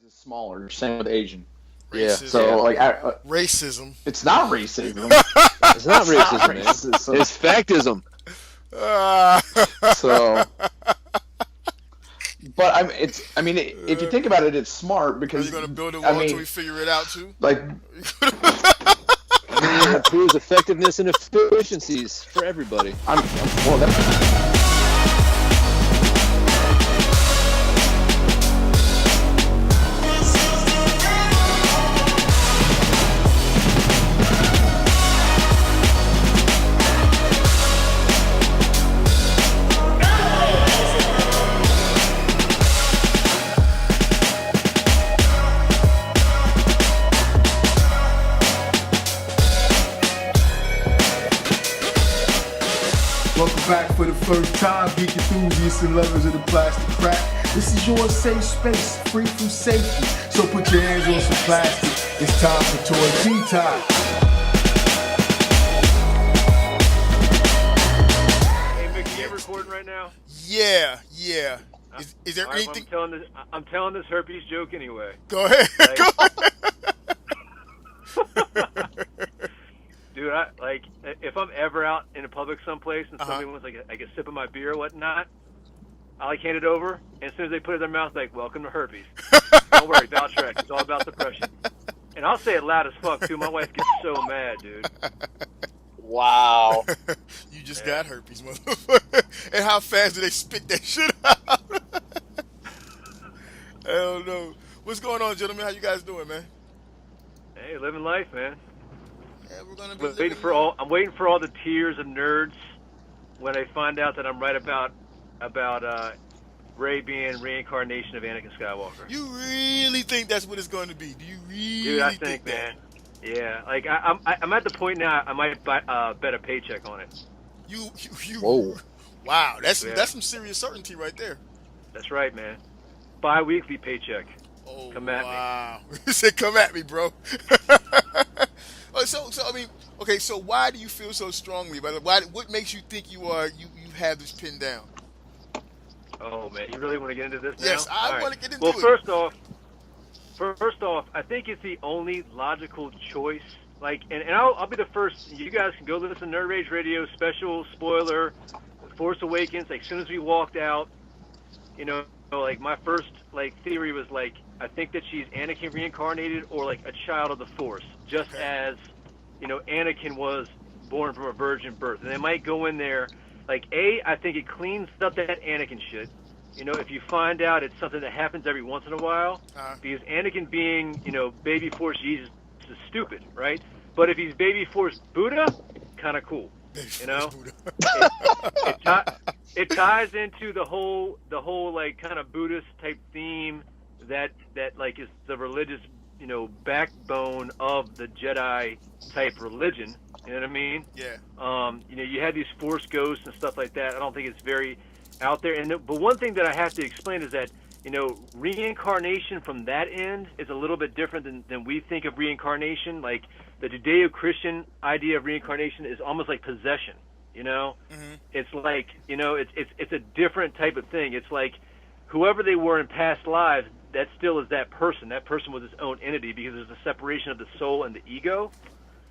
is smaller. Same with Asian. Yeah. So like racism. It's not racism. It's not racism, man. It's factism. So, but if you think about it, it's smart because are you gonna build a wall until we figure it out too? Like, it improves effectiveness and efficiencies for everybody. Welcome back for the first time, geek enthusiasts and lovers of the plastic crack. This is your safe space, free from safety. So put your hands on some plastic. It's time for toy tea time. Hey, Mickey, you recording right now? Yeah. Is there right, anything? Well, I'm telling this herpes joke anyway. Go ahead. Dude, if I'm ever out in a public someplace and somebody wants like a sip of my beer or whatnot, I hand it over, and as soon as they put it in their mouth, welcome to herpes. Don't worry, about Shrek. It's all about depression. And I'll say it loud as fuck too. My wife gets so mad, dude. Wow. You just got herpes, motherfucker. And how fast do they spit that shit out? Hell no. What's going on, gentlemen? How you guys doing, man? Hey, living life, man. Yeah, we're gonna be I'm waiting for all the tears of nerds when I find out that I'm right about Rey being reincarnation of Anakin Skywalker. You really think that's what it's going to be? Do you really? Dude, I think that? Man. Yeah, I'm at the point now. I might bet a paycheck on it. You. Whoa. Wow, that's some serious certainty right there. That's right, man. Bi-weekly paycheck. Oh, come at me. You said, "Come at me, bro." So I mean, okay. So why do you feel so strongly about it? What makes you think you have this pinned down? Oh man, you really want to get into this now? Yes, I want to get into it. Well, first off, I think it's the only logical choice. And I'll be the first. You guys can go listen to Nerd Rage Radio special spoiler, Force Awakens. As soon as we walked out, my first theory was I think that she's Anakin reincarnated or a child of the Force, just as Anakin was born from a virgin birth. And they might go in there I think it cleans up that Anakin shit. If you find out it's something that happens every once in a while, because Anakin being baby Force Jesus is stupid, right? But if he's baby Force Buddha, kind of cool. It ties into the whole kind of Buddhist type theme that is the religious backbone of the Jedi type religion. You know what I mean? Yeah. You had these Force ghosts and stuff like that. I don't think it's very out there. But one thing that I have to explain is that reincarnation from that end is a little bit different than we think of reincarnation. The Judeo-Christian idea of reincarnation is almost like possession. Mm-hmm. It's it's a different type of thing. It's whoever they were in past lives, that still is that person. That person was its own entity because there's a separation of the soul and the ego.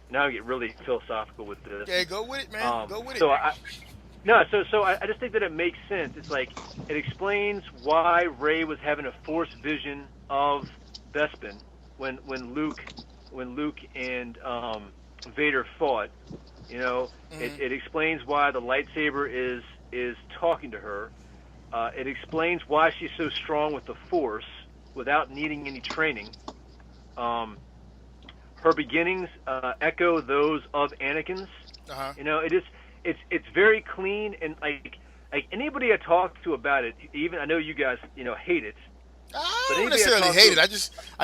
Now I get really philosophical with this. Okay, go with it, man. Go with it. So I just think that it makes sense. It's it explains why Rey was having a Force vision of Bespin when Luke and Vader fought. It explains why the lightsaber is talking to her. It explains why she's so strong with the Force without needing any training. Her beginnings echo those of Anakin's. It's very clean, and anybody I talk to about it, even I know you guys hate it. I don't necessarily hate it. I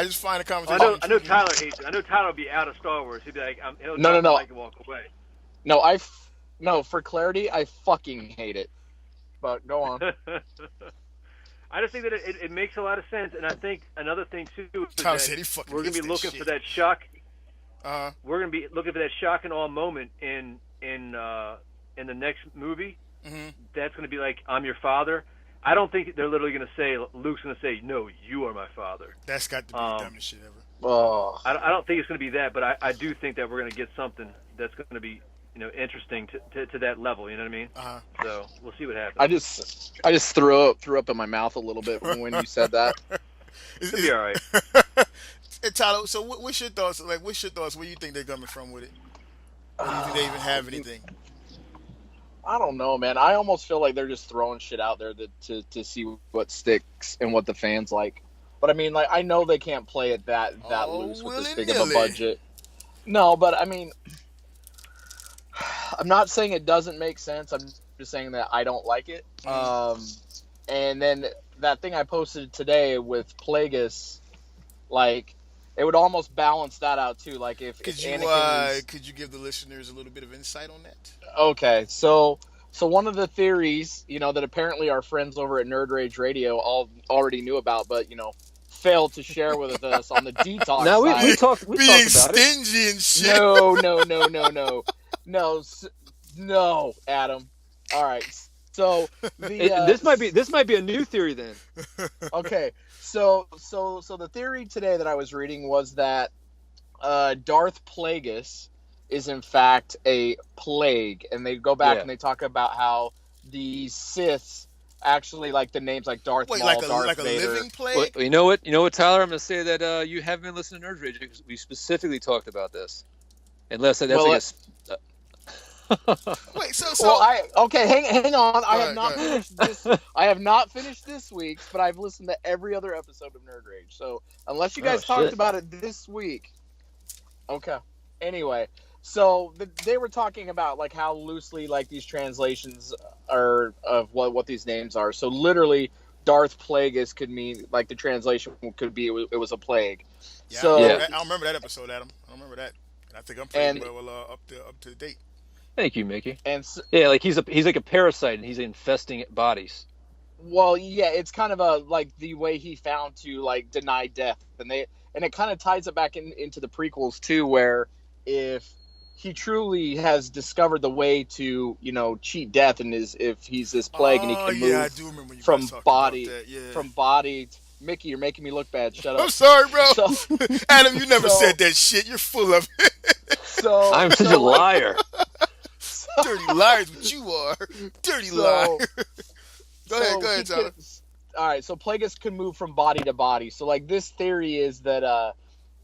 just find the conversation. I know Tyler hates it. I know Tyler will be out of Star Wars. He'd be like, No. I can walk away. No, for clarity, I fucking hate it. But go on. I just think that it makes a lot of sense, and I think another thing too is that we're going to be looking for that shock. We're going to be looking for that shock and awe moment in the next movie. Mm-hmm. That's going to be I'm your father. I don't think they're literally going to say, Luke's going to say, no, you are my father. That's got to be the dumbest shit ever. Oh, I don't think it's going to be that, but I do think that we're going to get something that's going to be, interesting to that level. You know what I mean? Uh-huh. So we'll see what happens. I just threw up in my mouth a little bit when you said that. It'll be all right. Hey, Tyler, so what's your thoughts? Like, what's your thoughts? Where you think they're coming from with it? Or do you think they even have anything? I don't know, man. I almost feel like they're just throwing shit out there to see what sticks and what the fans like. But I mean, like, I know they can't play it that loose with this big of a budget. No, but I mean, I'm not saying it doesn't make sense. I'm just saying that I don't like it. And then that thing I posted today with Plagueis, like, it would almost balance that out too. Like, if Anakin could you give the listeners a little bit of insight on that? Okay, so one of the theories, that apparently our friends over at Nerd Rage Radio already knew about, but failed to share with us on the detox. No, side. we talked Being about stingy and shit. No, Adam. All right, so this might be a new theory then. Okay, so the theory today that I was reading was that Darth Plagueis is in fact a plague, and they go back and they talk about how the Siths actually like the names like Darth Maul, Darth a Vader. living plague? Well, you know what, Tyler? I'm going to say that you haven't been listening to Nerd Rage because we specifically talked about this. Unless that's Wait, so hang on. I have not ahead. finished this. I have not finished this week's, but I've listened to every other episode of Nerd Rage. So unless you guys talked about it this week, okay. Anyway, so they were talking about like how loosely like these translations are of what these names are. So literally, Darth Plagueis could mean like the translation could be it was a plague. Yeah, so I remember that episode, Adam. I remember that. And I think I'm pretty well up to date. Thank you, Mickey. And like he's like a parasite and he's infesting bodies. Well, yeah, it's kind of like the way he found to like deny death, and it kind of ties it back into the prequels too, where if he truly has discovered the way to cheat death, and if he's this plague and he can move I do remember you from body about that. Yeah. from body. Mickey, you're making me look bad. Shut up. I'm sorry, bro. So, Adam, you never said that shit. You're full of it. I'm such a liar. Dirty liars, what you are. Dirty liar. Go ahead, Tyler. All right, so Plagueis can move from body to body. So, like, this theory is that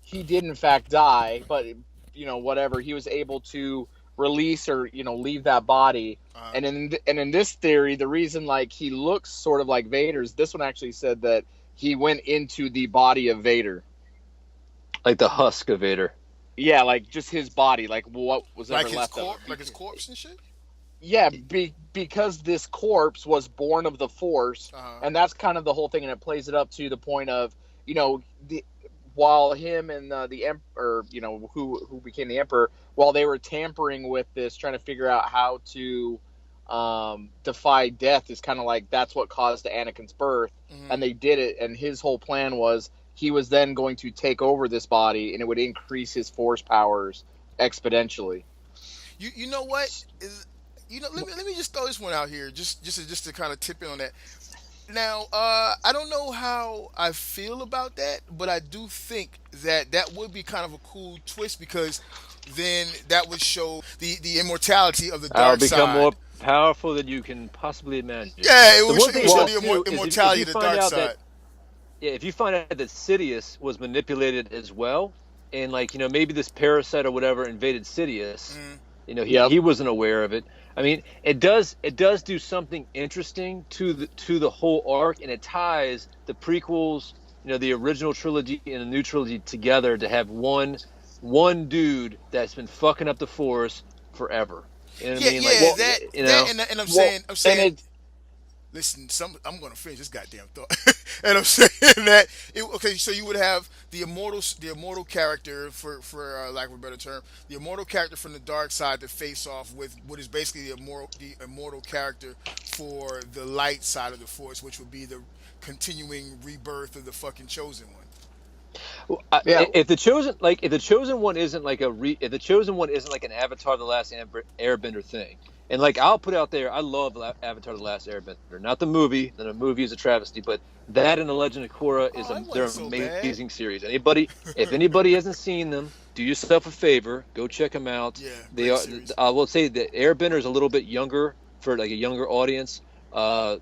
he did, in fact, die, but, whatever. He was able to release or, leave that body. And in this theory, the reason, like, he looks sort of like Vader's, this one actually said that he went into the body of Vader. Like the husk of Vader. Yeah, like, just his body, like, what was ever left of him. Like his corpse and shit? Yeah, because this corpse was born of the Force, and that's kind of the whole thing, and it plays it up to the point of, while him and the Emperor, who became the Emperor, while they were tampering with this, trying to figure out how to defy death, is kind of like that's what caused Anakin's birth, and they did it, and his whole plan was he was then going to take over this body, and it would increase his Force powers exponentially. You know what? Let me just throw this one out here, just to kind of tip in on that. Now, I don't know how I feel about that, but I do think that would be kind of a cool twist, because then that would show the immortality of the dark side. I'll become more powerful than you can possibly imagine. Yeah, it would show the immortality of the dark side. If you find out that Sidious was manipulated as well, and maybe this parasite or whatever invaded Sidious, he wasn't aware of it. I mean, it does do something interesting to the whole arc, and it ties the prequels, the original trilogy and the new trilogy together to have one dude that's been fucking up the Force forever. You know what I mean? And I'm saying. Listen, I'm going to finish this goddamn thought. And I'm saying that, so you would have the immortal character, for lack of a better term, the immortal character from the dark side to face off with what is basically the immortal character for the light side of the Force, which would be the continuing rebirth of the fucking chosen one. If the chosen one isn't like an Avatar: The Last Airbender thing, And like I'll put out there, I love Avatar: The Last Airbender. Not the movie. The movie is a travesty, but that and The Legend of Korra is they're amazing series. If anybody hasn't seen them, do yourself a favor, go check them out. Yeah, they are. I will say that Airbender is a little bit younger for like a younger audience than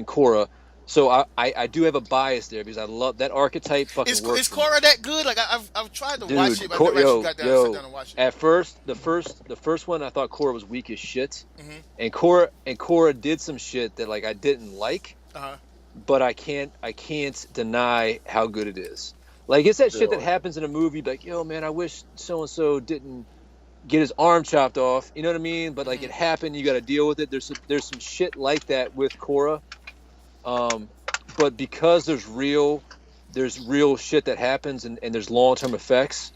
Korra. So I do have a bias there because I love that archetype. Fucking works. Is Korra that good? Like I've tried to watch it, but I never actually got down, sit down and watch it. At first, the first one, I thought Korra was weak as shit, and Korra did some shit that like I didn't like, but I can't deny how good it is. Like it's that shit that happens in a movie, like yo man, I wish so and so didn't get his arm chopped off. You know what I mean? But like it happened, you got to deal with it. There's some shit like that with Korra. But because there's real shit that happens and there's long-term effects,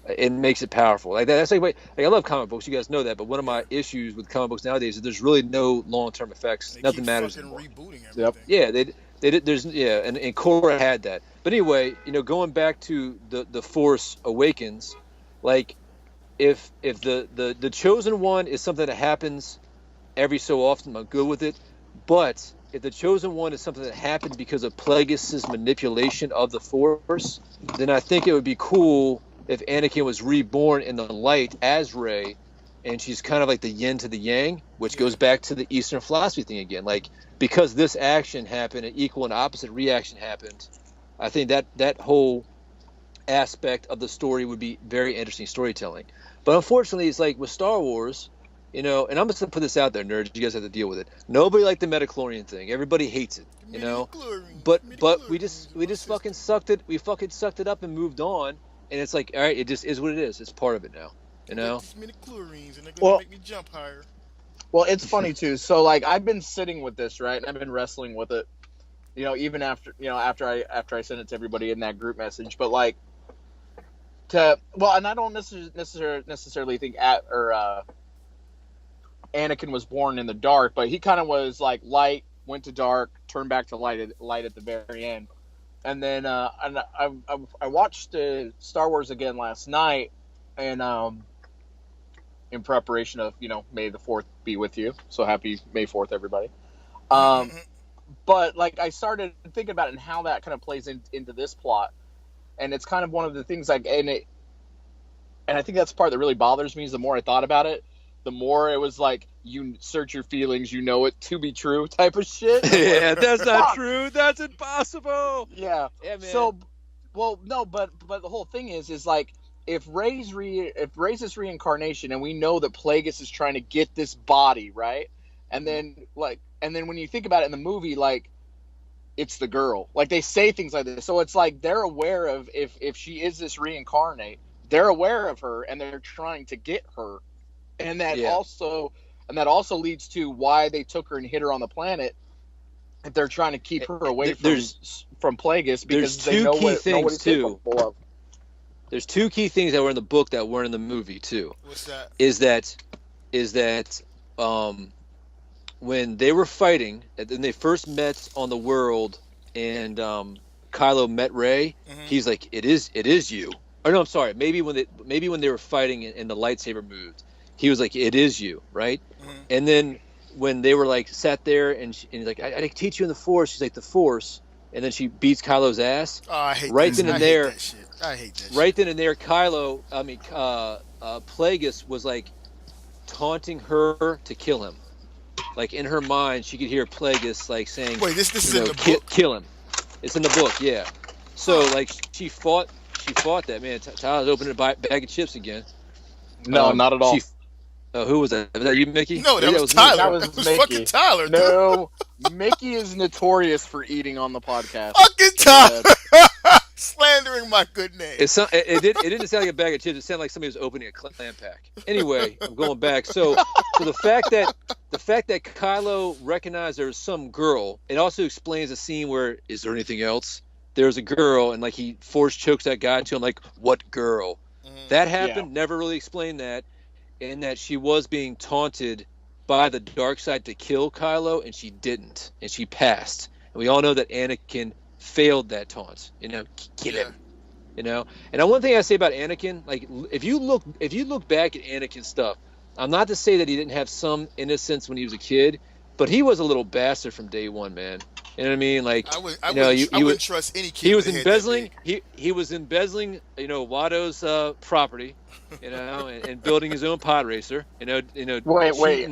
it makes it powerful. Like that's like I love comic books. You guys know that. But one of my issues with comic books nowadays is there's really no long-term effects. Nothing matters anymore. Rebooting everything. Yep. Yeah, they did. There's and Korra had that. But anyway, going back to the Force Awakens, like if the chosen one is something that happens every so often, I'm good with it. But if the chosen one is something that happened because of Plagueis' manipulation of the Force, then I think it would be cool if Anakin was reborn in the light as Rey, and she's kind of like the yin to the yang, which goes back to the Eastern philosophy thing again. Like, because this action happened, an equal and opposite reaction happened, I think that whole aspect of the story would be very interesting storytelling. But unfortunately, it's like with Star Wars, and I'm just going to put this out there, nerds. You guys have to deal with it. Nobody liked the midichlorian thing. Everybody hates it, But we just fucking sucked it. We fucking sucked it up and moved on. And it's like, all right, it just is what it is. It's part of it now, Midichlorians, and they're going to make me jump higher. Well, it's funny too. So like I've been sitting with this, right? And I've been wrestling with it. Even after I sent it to everybody in that group message, but like and I don't necessarily think Anakin was born in the dark, but he kind of was like light, went to dark, turned back to light at the very end. And then I watched Star Wars again last night, and in preparation of May the 4th be with you. So happy May 4th, everybody. But like I started thinking about it and how that kind of plays into this plot, and it's kind of one of the things like and I think that's the part that really bothers me is the more I thought about it, the more it was like you search your feelings, it to be true type of shit. Yeah, that's not true. That's impossible. Yeah. Yeah, man. So, well, no, but the whole thing is like if Rey's this reincarnation, and we know that Plagueis is trying to get this body right, and then when you think about it in the movie, like it's the girl. Like they say things like this, so it's like they're aware of if she is this reincarnate, they're aware of her and they're trying to get her. And that also leads to why they took her and hid her on the planet. If they're trying to keep her away from Plagueis, because they know what it's capable of. There's two key things that were in the book that weren't in the movie too. What's that? Is that when they were fighting, and they first met on the world, and Kylo met Rey, he's like, "It is you." Or no, I'm sorry. Maybe when they were fighting and the lightsaber moved. He was like, "It is you," right? And then when they were like sat there and he's like, I teach you in the Force. She's like, "The Force," and then she beats Kylo's ass. Oh, I hate right this. then and there. I hate that shit. Right then and there, Plagueis was like taunting her to kill him. Like in her mind, she could hear Plagueis like saying, "Wait, this is in the book. Kill him." It's in the book, yeah. So like she fought that man. Tyler's opening a bag of chips again. No, not at all. Who was that? Was that you, Mickey? No, that was Tyler. That was Mickey. Fucking Tyler. No, Mickey is notorious for eating on the podcast. Fucking Tyler. Slandering my good name. It didn't sound like a bag of chips. It sounded like somebody was opening a clam pack. Anyway, I'm going back. So the fact that Kylo recognized there was some girl, it also explains a scene where, is there anything else? There's a girl, and like he force chokes that guy to him, like, what girl? That happened. Yeah. Never really explained that. And that she was being taunted by the dark side to kill Kylo, and she didn't, and she passed. And we all know that Anakin failed that taunt. Get him. And one thing I say about Anakin, like if you look back at Anakin's stuff, I'm not to say that he didn't have some innocence when he was a kid, but he was a little bastard from day one, man. You know what I mean? Like, I wouldn't trust any kid. He was embezzling. He was embezzling. Watto's property. And building his own pod racer. Wait.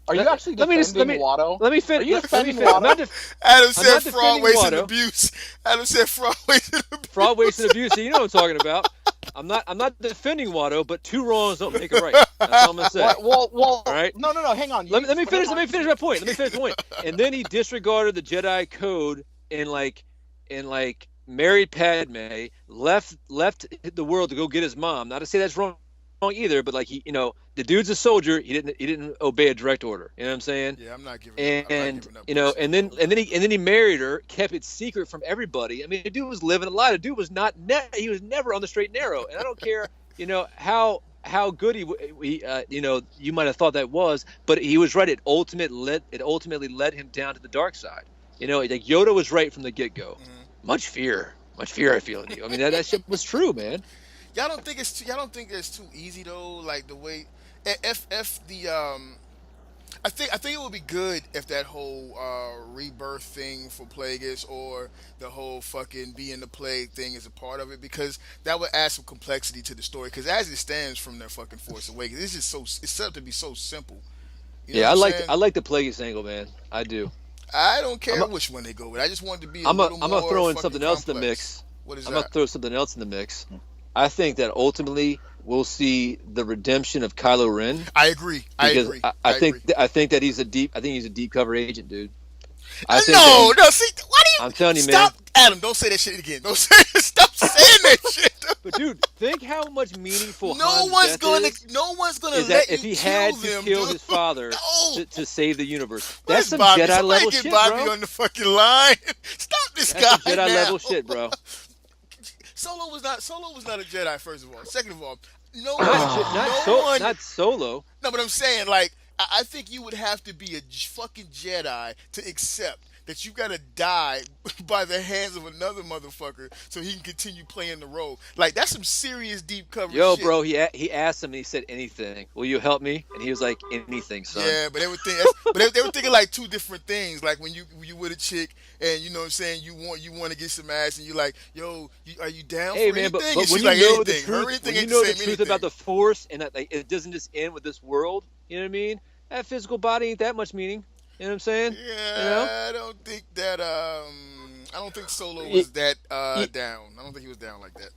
Are you actually defending Watto? Let me finish. Adam said fraud, waste, and abuse. Adam said fraud, waste, and abuse. Fraud, waste, and abuse. So you know what I'm talking about. I'm not defending Watto, but two wrongs don't make a right. That's all I'm gonna say. Well, all right. No. Hang on. Let me finish my point. And then he disregarded the Jedi code and married Padme, left the world to go get his mom. Not to say that's wrong either, but the dude's a soldier. He didn't obey a direct order. You know what I'm saying? Yeah, I'm not giving. And then he married her, kept it secret from everybody. I mean, the dude was living a lie. The dude was he was never on the straight and narrow. And I don't care, how good he you might have thought that was, but he was right. It ultimately led him down to the dark side. Like Yoda was right from the get go. Mm-hmm. Much fear I feel in you. I mean, that shit was true, man. Y'all don't think it's too easy though? Like the way, I think it would be good if that whole rebirth thing for Plagueis or the whole fucking being the plague thing is a part of it, because that would add some complexity to the story. Because as it stands from their fucking Force Awakens, it's set up to be so simple. I like the Plagueis angle, man. I do. I don't care which one they go with. I just want it to be I'm gonna throw in something else in the mix. What is I'm that? gonna throw something else in the mix. I think that ultimately we'll see the redemption of Kylo Ren. I agree. I think that he's a deep cover agent, dude. See, why do you? I'm telling you, stop, man. Adam, don't say that shit again. Stop saying that shit. But dude, think how much meaningful. No one's gonna let if he had to kill his father to save the universe. That's some Bobby? Jedi level shit, Bobby bro. on the fucking line. Stop this guy. Some Jedi level shit, bro. Solo was not a Jedi. First of all, second of all, not Solo. No, but I'm saying, like, I think you would have to be a fucking Jedi to accept that you gotta die by the hands of another motherfucker so he can continue playing the role. Like, that's some serious deep cover shit. Bro, he asked him and he said, anything. Will you help me? And he was like, anything, son. Yeah, but they were thinking like two different things. Like when you with a chick and you know what I'm saying, you want to get some ass and you're like, yo, are you down for anything? But and when you know the truth, the truth about the Force and that it doesn't just end with this world, you know what I mean? That physical body ain't that much meaning. You know what I'm saying? Yeah, I don't think that. I don't think Solo was that down. I don't think he was down like that.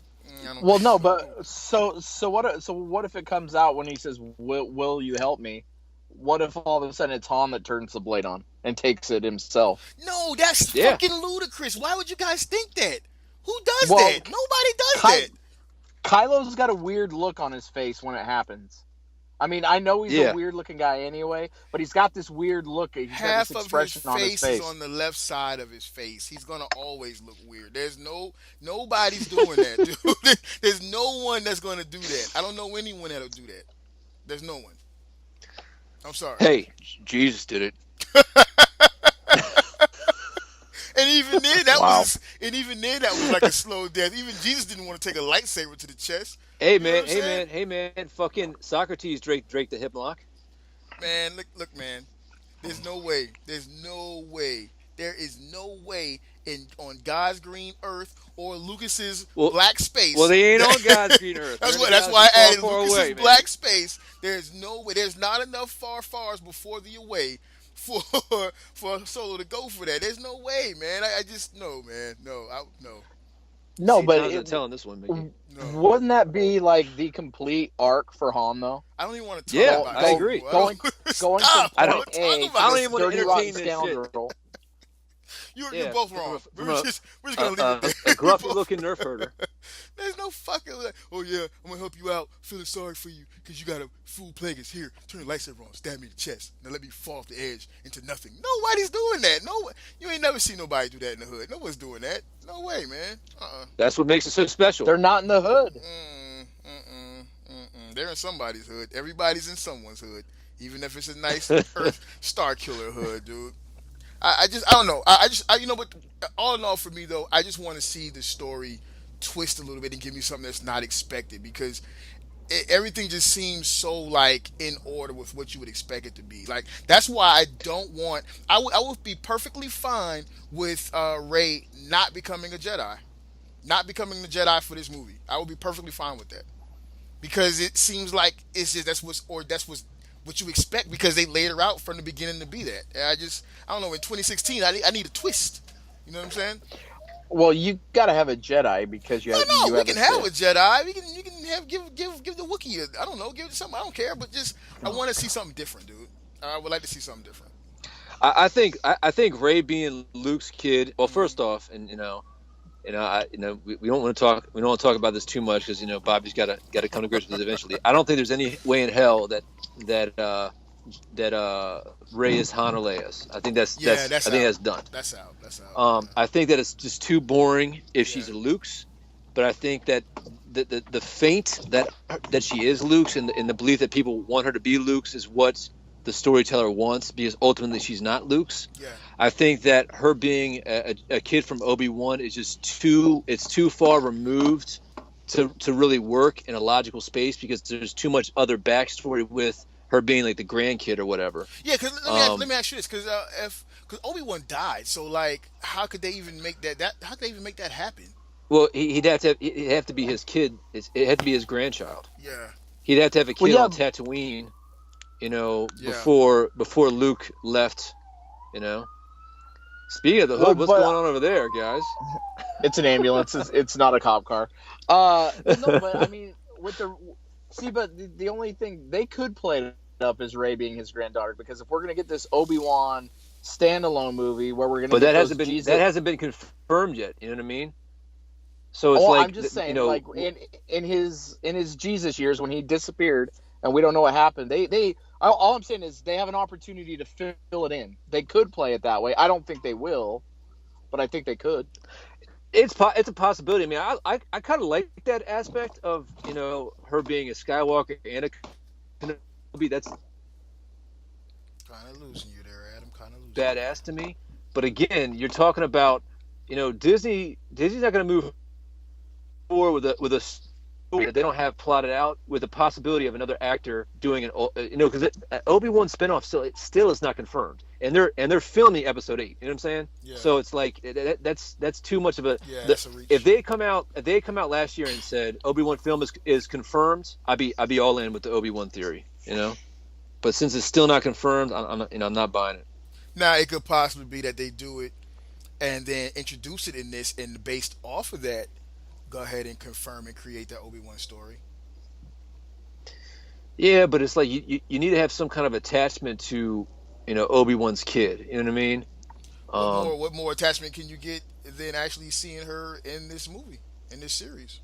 So what if it comes out when he says, "Will you help me"? What if all of a sudden it's Han that turns the blade on and takes it himself? No, that's fucking ludicrous. Why would you guys think that? Who does that? Nobody does that. Kylo's got a weird look on his face when it happens. I mean, I know he's a weird-looking guy anyway, but he's got this weird look. He's got this expression on his face. Half of his face is on the left side of his face. He's gonna always look weird. There's nobody's doing that, dude. There's no one that's gonna do that. I don't know anyone that'll do that. There's no one. I'm sorry. Hey, Jesus did it. And even then, that was like a slow death. Even Jesus didn't want to take a lightsaber to the chest. Hey man, fucking Socrates Drake the hip lock. Man, look, man. There's no way. There is no way on God's green earth or Lucas's black space. Well, they ain't on God's green earth. That's why I added Lucas's black space. There's no way. There's not enough fars before the away for Solo to go for that. There's no way, man. I just man. No. No, See, but I'm telling this one, Mickey. No. Wouldn't that be like the complete arc for Han, though? I don't even want to talk about it. I agree. Going from point I A don't even want to entertain this scoundrel. You're both wrong. We're just gonna leave it there. A grumpy-looking nerf herder. There's no fucking. Oh yeah, I'm gonna help you out. Feeling sorry for you because you got a fool Plagueis. Here, turn the lightsaber on. Stab me in the chest. Now let me fall off the edge into nothing. Nobody's doing that. No, you ain't never seen nobody do that in the hood. No one's doing that. No way, man. That's what makes it so special. They're not in the hood. They're in somebody's hood. Everybody's in someone's hood, even if it's a nice Earth Star Killer hood, dude. I don't know. But all in all, for me though, I just want to see the story twist a little bit and give me something that's not expected, because everything just seems so like in order with what you would expect it to be. Like that's why I don't want. I would be perfectly fine with Rey not becoming a Jedi, not becoming the Jedi for this movie. I would be perfectly fine with that because it seems like it's just that's what you expect because they laid her out from the beginning to be that. And I don't know. In 2016, I need a twist. You know what I'm saying? Well, you got to have a Jedi because you have. No, you we have can have a Jedi. You can have give the Wookiee. I don't know, give it something. I don't care, but just I want to see something different, dude. I would like to see something different. I think Rey being Luke's kid. Well, first off, and we don't want to talk. We don't want to talk about this too much because Bobby's got to come to grips with this eventually. I don't think there's any way in hell that Rey is Han or Leia's. I think that's done. That's out. I think that it's just too boring if she's Luke's. But I think that the feint that she is Luke's and the belief that people want her to be Luke's is what the storyteller wants because ultimately she's not Luke's. Yeah. I think that her being a kid from Obi-Wan is just too far removed to really work in a logical space because there's too much other backstory with her being like the grandkid or whatever. Yeah, because let me ask you this, because Obi-Wan died, so like, how could they even make that? How could they even make that happen? Well, he'd have to be his kid. It had to be his grandchild. Yeah. He'd have to have a kid on Tatooine, before Luke left. Speaking of the hood, what's going on over there, guys? It's an ambulance. It's not a cop car. No, but I mean, but the only thing they could play it up is Rey being his granddaughter because if we're gonna get this Obi-Wan standalone movie where we're gonna, but that hasn't been confirmed yet. You know what I mean? So it's I'm just saying, like in his Jesus years when he disappeared and we don't know what happened, all I'm saying is they have an opportunity to fill it in. They could play it that way. I don't think they will, but I think they could. It's a possibility. I mean, I kind of like that aspect of her being a Skywalker and a Kenobi. That's kind of losing you there, Adam. Kind of losing. Badass to me. But again, you're talking about Disney's not going to move forward with a story that they don't have plotted out with the possibility of another actor doing because Obi-Wan spinoff still is not confirmed, and they're filming episode 8. You know what I'm saying? Yeah. So it's like that's too much of a. Yeah, that's a reach. If they come out last year and said Obi-Wan film is confirmed, I'd be all in with the Obi-Wan theory. But since it's still not confirmed, I'm not buying it. Now it could possibly be that they do it and then introduce it in this, and based off of that, go ahead and confirm and create that Obi-Wan story. Yeah, but it's like you need to have some kind of attachment to Obi-Wan's kid. You know what I mean? What more attachment can you get than actually seeing her in this movie, in this series?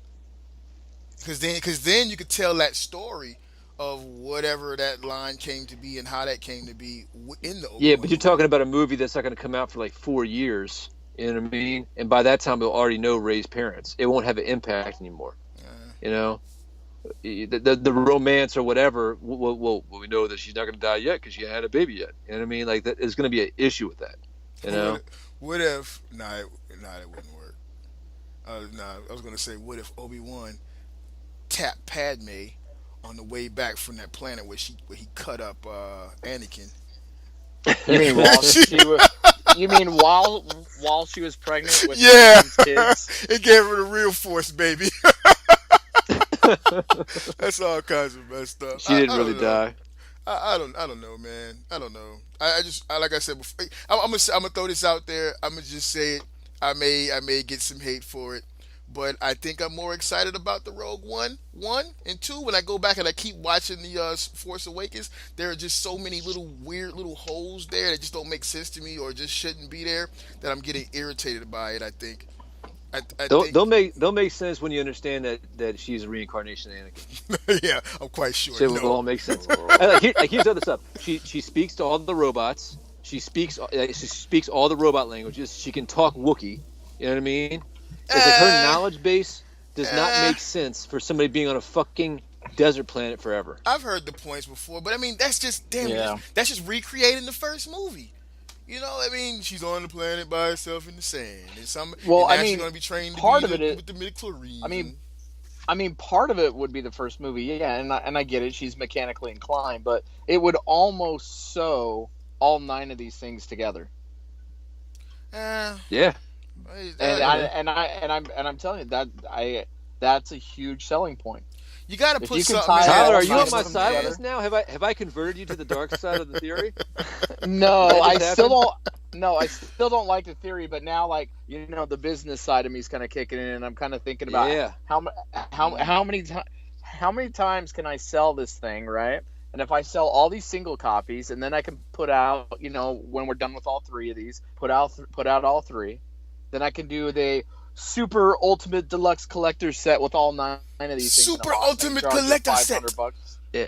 Because then you could tell that story of whatever that line came to be and how that came to be in the Obi-Wan. Yeah, but you're talking about a movie that's not going to come out for like 4 years. You know what I mean? And by that time, we'll already know Rey's parents. It won't have an impact anymore. The romance or whatever. Well, we know that she's not going to die yet because she hadn't had a baby yet. You know what I mean? Like that is going to be an issue with that. What if? Nah, it wouldn't work. I was going to say, what if Obi-Wan tapped Padme on the way back from that planet where he cut up Anakin? You mean while she was pregnant with his kids? It gave her the real force, baby. That's all kinds of messed up. She didn't really die. I don't know, man. I don't know. I just like I said before, I'm gonna throw this out there. I'm gonna just say it. I may get some hate for it, but I think I'm more excited about the Rogue One and 2. When I go back and I keep watching the Force Awakens, there are just so many little weird little holes there that just don't make sense to me or just shouldn't be there that I'm getting irritated by it. I think. They'll make sense when you understand that she's a reincarnation of Anakin. Yeah, I'm quite sure. So it will all make sense. Here's other stuff. She speaks to all the robots. She speaks all the robot languages. She can talk Wookiee. You know what I mean? So it's like her knowledge base does not make sense for somebody being on a fucking desert planet forever. I've heard the points before, but I mean that's just that's just recreating the first movie. I mean, she's on the planet by herself in the sand, and she's going to be trained part of with it the midichlorians. I mean, I mean, part of it would be the first movie, yeah, and I get it. She's mechanically inclined, but it would almost sew all 9 of these things together. Yeah. I'm telling you that's a huge selling point. You got to put something. Tyler, are you on my side with this now? Have I converted you to the dark side of the theory? No, I still don't. No, I still don't like the theory, but now, like, you know, the business side of me is kind of kicking in, and I'm kind of thinking about how many times can I sell this thing, right? And if I sell all these single copies, and then I can put out, you know, when we're done with all 3 of these, put out all 3, then I can do the super ultimate deluxe collector set with all 9 of these things. Super ultimate collector set. $500. Yeah.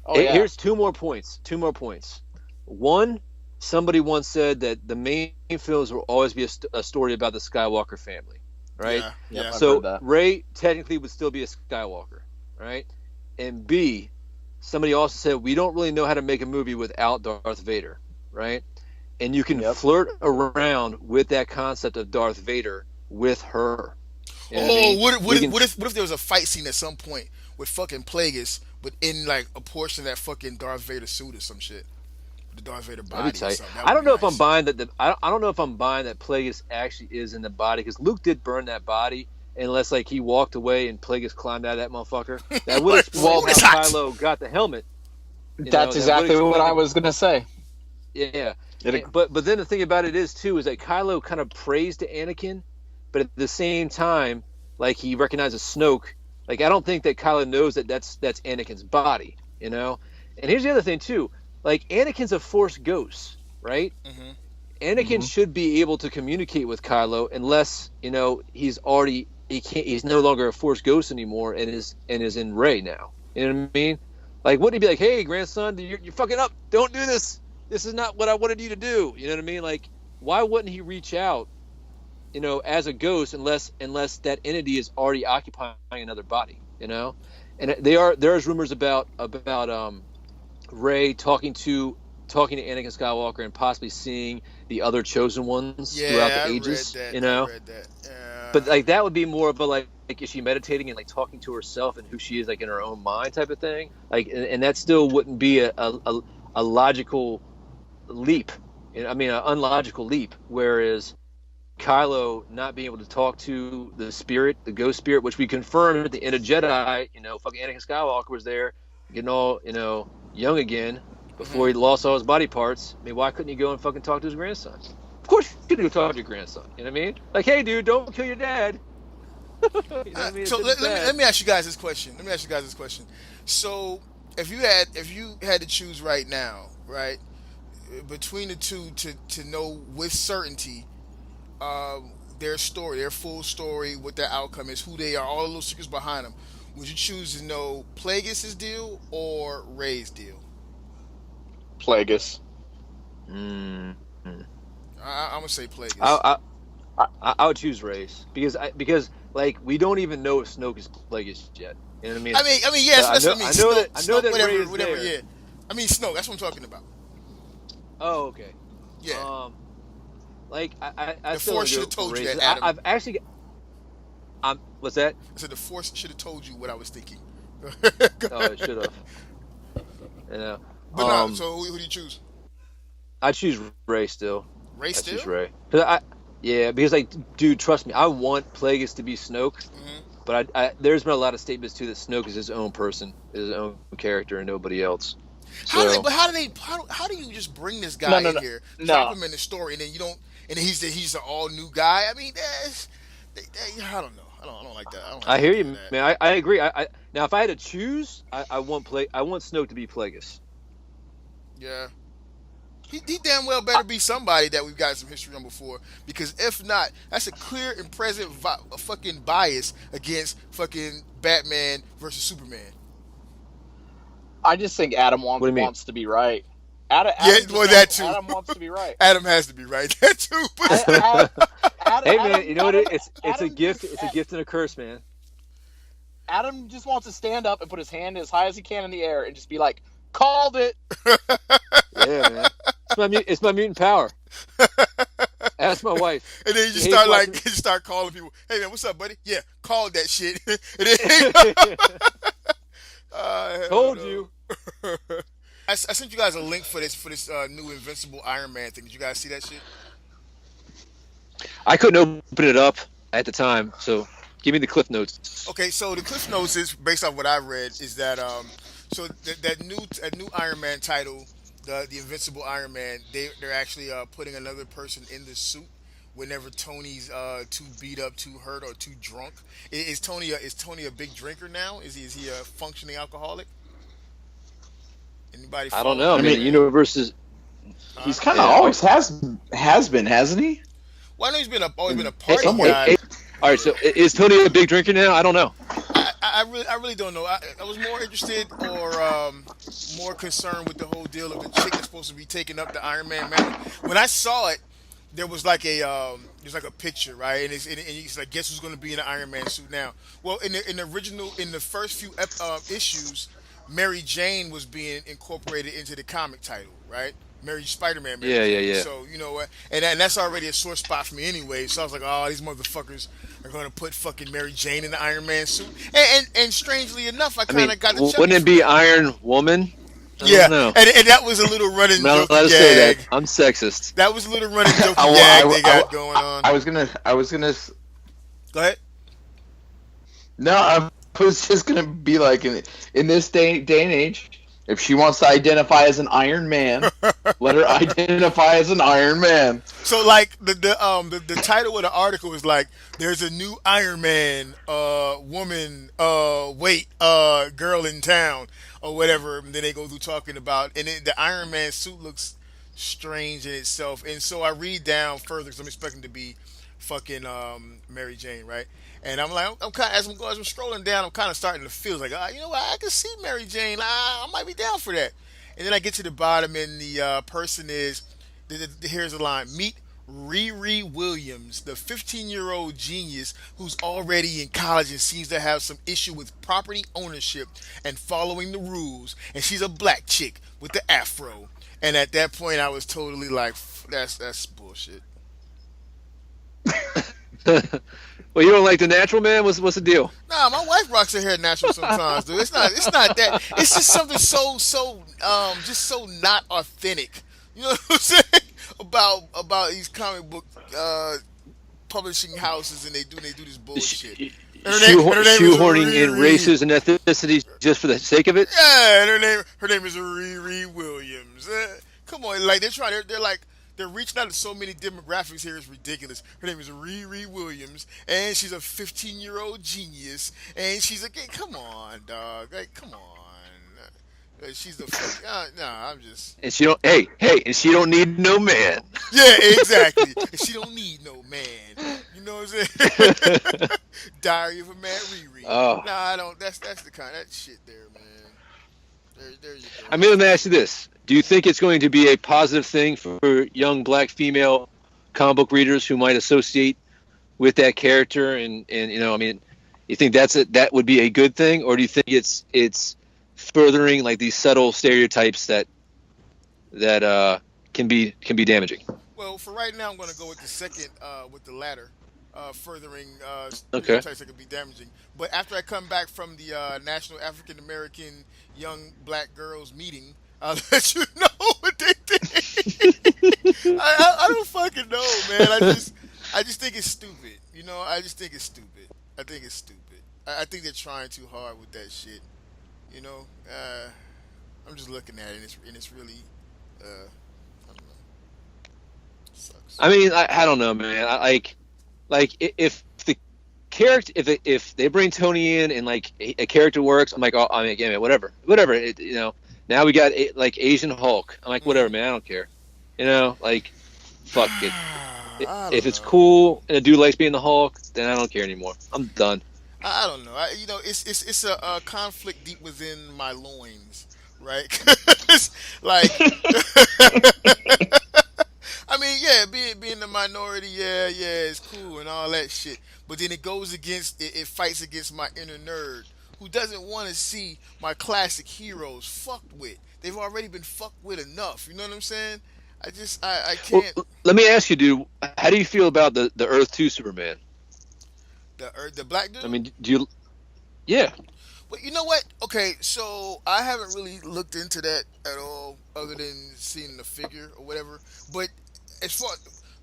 Oh, yeah. Here's 2 more points. 2 more points. One, somebody once said that the main films will always be a story about the Skywalker family, right? Yeah. So Rey technically would still be a Skywalker, right? And B, somebody also said we don't really know how to make a movie without Darth Vader, right? And you can flirt around with that concept of Darth Vader with her. You know what if there was a fight scene at some point with fucking Plagueis, but in like a portion of that fucking Darth Vader suit or some shit? The Darth Vader body. I don't know if I'm buying that. I don't know if I'm buying that Plagueis actually is in the body, because Luke did burn that body, unless like he walked away and Plagueis climbed out of that motherfucker. That would explain how Kylo got the helmet. That's exactly what I was gonna say. Yeah, but then the thing about it is that Kylo kind of prays to Anakin, but at the same time, like, he recognizes Snoke. Like, I don't think that Kylo knows that that's Anakin's body, you know. And here's the other thing too. Like, Anakin's a Force ghost, right? Mm-hmm. Anakin should be able to communicate with Kylo, unless, you know, he's no longer a Force ghost anymore and is in Rey now. You know what I mean? Like, wouldn't he be like, "Hey, grandson, you're fucking up. Don't do this. This is not what I wanted you to do." You know what I mean? Like, why wouldn't he reach out, you know, as a ghost, unless that entity is already occupying another body, you know? And there's rumors about Rey talking to Anakin Skywalker and possibly seeing the other chosen ones throughout the ages. Read that, you know, but like that would be more of a like is she meditating and like talking to herself and who she is, like in her own mind type of thing. Like, and that still wouldn't be a logical leap. I mean, an unlogical leap. Whereas Kylo not being able to talk to the spirit, the ghost spirit, which we confirmed at the end of Jedi, you know, fucking Anakin Skywalker was there, getting all, you know, young again before he lost all his body parts. I mean, why couldn't he go and fucking talk to his grandson? Of course you could go talk to your grandson. You know what I mean? Like, hey, dude, don't kill your dad. You know what I mean? So let me ask you guys this question. So if you had to choose right now, right, between the two to know with certainty their story, their full story, what their outcome is, who they are, all the little secrets behind them, would you choose to know Plagueis' deal or Rey's deal? Plagueis. I'm gonna say Plagueis. I would choose Rey's because like we don't even know if Snoke is Plagueis yet. You know what I mean? I mean, yes. I know that Rey is there. Yeah. I mean, Snoke. That's what I'm talking about. Oh, okay. Yeah. Like I the Force should have told you that, Adam. I've actually. What's that? I said the Force should have told you what I was thinking. Oh, it should have. Yeah. But no. So who do you choose? I choose Rey still. Rey still? I choose Rey. Because like, dude, trust me, I want Plagueis to be Snoke, but there's been a lot of statements too that Snoke is his own person, his own character, and nobody else. So, how do you just bring this guy in here, drop him in the story, and then you don't, and he's an all new guy? I mean, I don't know. I don't like that. I hear you, man. I agree. Now if I had to choose, I want Snoke to be Plagueis. Yeah. He damn well better be somebody that we've got some history on before, because if not, that's a clear and present fucking bias against fucking Batman versus Superman. I just think Adam wants to be right. Adam wants to be right. Adam has to be right. That too. Hey man, you know what? It's a gift. It's a gift and a curse, man. Adam just wants to stand up and put his hand as high as he can in the air and just be like, "Called it." Yeah, man. It's my mutant power. Ask my wife. And then you She just hates start like watching. you start calling people. Hey man, what's up, buddy? Yeah, called that shit. And then, hell Told no. you. I sent you guys a link for this new Invincible Iron Man thing. Did you guys see that shit? I couldn't open it up at the time, so give me the cliff notes. Okay, so the Cliff Notes is based off what I read is that that new Iron Man title, the Invincible Iron Man, they're actually putting another person in the suit whenever Tony's too beat up, too hurt, or too drunk. Is Tony a big drinker now? Is he a functioning alcoholic? Anybody I don't follow? know. I mean, the universe is. He's kind of always has been, hasn't he? Well, I know he's always been a party somewhere. guy. All right, so is Tony a big drinker now? I don't know. I really don't know. I was more interested or more concerned with the whole deal of the chick that's supposed to be taking up the Iron Man mantle. When I saw it, there was like there's like a picture, right? And it's like, guess who's going to be in the Iron Man suit now? Well, in the first few issues, Mary Jane was being incorporated into the comic title, right? Spider-Man. Yeah. So you know what, and that's already a sore spot for me anyway. So I was like, oh, these motherfuckers are going to put fucking Mary Jane in the Iron Man suit. And strangely enough, I kind of got the wouldn't it be Iron Woman? Yeah, no. and that was a little running joke Let us gag. say that. I'm sexist. That was a little running joke gag they got going on. I was gonna. Go ahead. No, I was just gonna be like, in this day and age, if she wants to identify as an Iron Man, let her identify as an Iron Man. So like the title of the article is like, there's a new Iron Man woman girl in town or whatever. And then they go through talking about, and the Iron Man suit looks strange in itself. And so I read down further because I'm expecting to be fucking Mary Jane, right? And I'm like, I'm kind of, as I'm scrolling down, I'm kind of starting to feel like, you know what, I can see Mary Jane. I might be down for that. And then I get to the bottom, and the person is, here's the line: meet ReRe Williams, the 15-year-old genius who's already in college and seems to have some issue with property ownership and following the rules. And she's a black chick with the afro. And at that point, I was totally like, that's bullshit. Well, you don't like the natural man? What's the deal? Nah, my wife rocks her hair natural sometimes, dude. It's not that. It's just something so just so not authentic. You know what I'm saying? About these comic book publishing houses, and they do this bullshit. Shoehorning in races and ethnicities just for the sake of it? Yeah, and her name is ReRe Williams. Come on, like they're reaching out to so many demographics here. It's ridiculous. Her name is ReRe Williams, and she's a 15-year-old genius. And she's a come on, dog. Like, come on. She's the I'm just. And she don't. Hey, and she don't need no man. Yeah, exactly. And she don't need no man. You know what I'm saying? Diary of a Mad ReRe. Oh. Nah, I don't. That's the kind of that shit there, man. There you go. I mean, let me ask you this. Do you think it's going to be a positive thing for young black female comic book readers who might associate with that character? And you know, I mean, you think that would be a good thing, or do you think it's furthering like these subtle stereotypes that can be damaging? Well, for right now, I'm going to go with the second, with the latter, furthering Okay. stereotypes that could be damaging. But after I come back from the National African American Young Black Girls meeting, I'll let you know what they think. I don't fucking know, man. I just think it's stupid. You know, I just think it's stupid. I think it's stupid. I think they're trying too hard with that shit. You know, I'm just looking at it, and it's really, I don't know. It sucks. I mean, I don't know, man. If the character, if they bring Tony in and like a character works, I'm like, oh, I mean, yeah, whatever. You know, now we got like Asian Hulk. I'm like, whatever, man. I don't care. You know, like, fuck it. If it's cool and a dude likes being the Hulk, then I don't care anymore. I'm done. I don't know. It's a conflict deep within my loins, right? It's like, I mean, yeah, being the minority, yeah, it's cool and all that shit. But then it goes against, it fights against my inner nerd who doesn't want to see my classic heroes fucked with. They've already been fucked with enough. You know what I'm saying? I can't. Well, let me ask you, dude. How do you feel about the Earth 2 Superman? The black dude. I mean, do you? Yeah. But you know what? Okay, so I haven't really looked into that at all, other than seeing the figure or whatever. But as far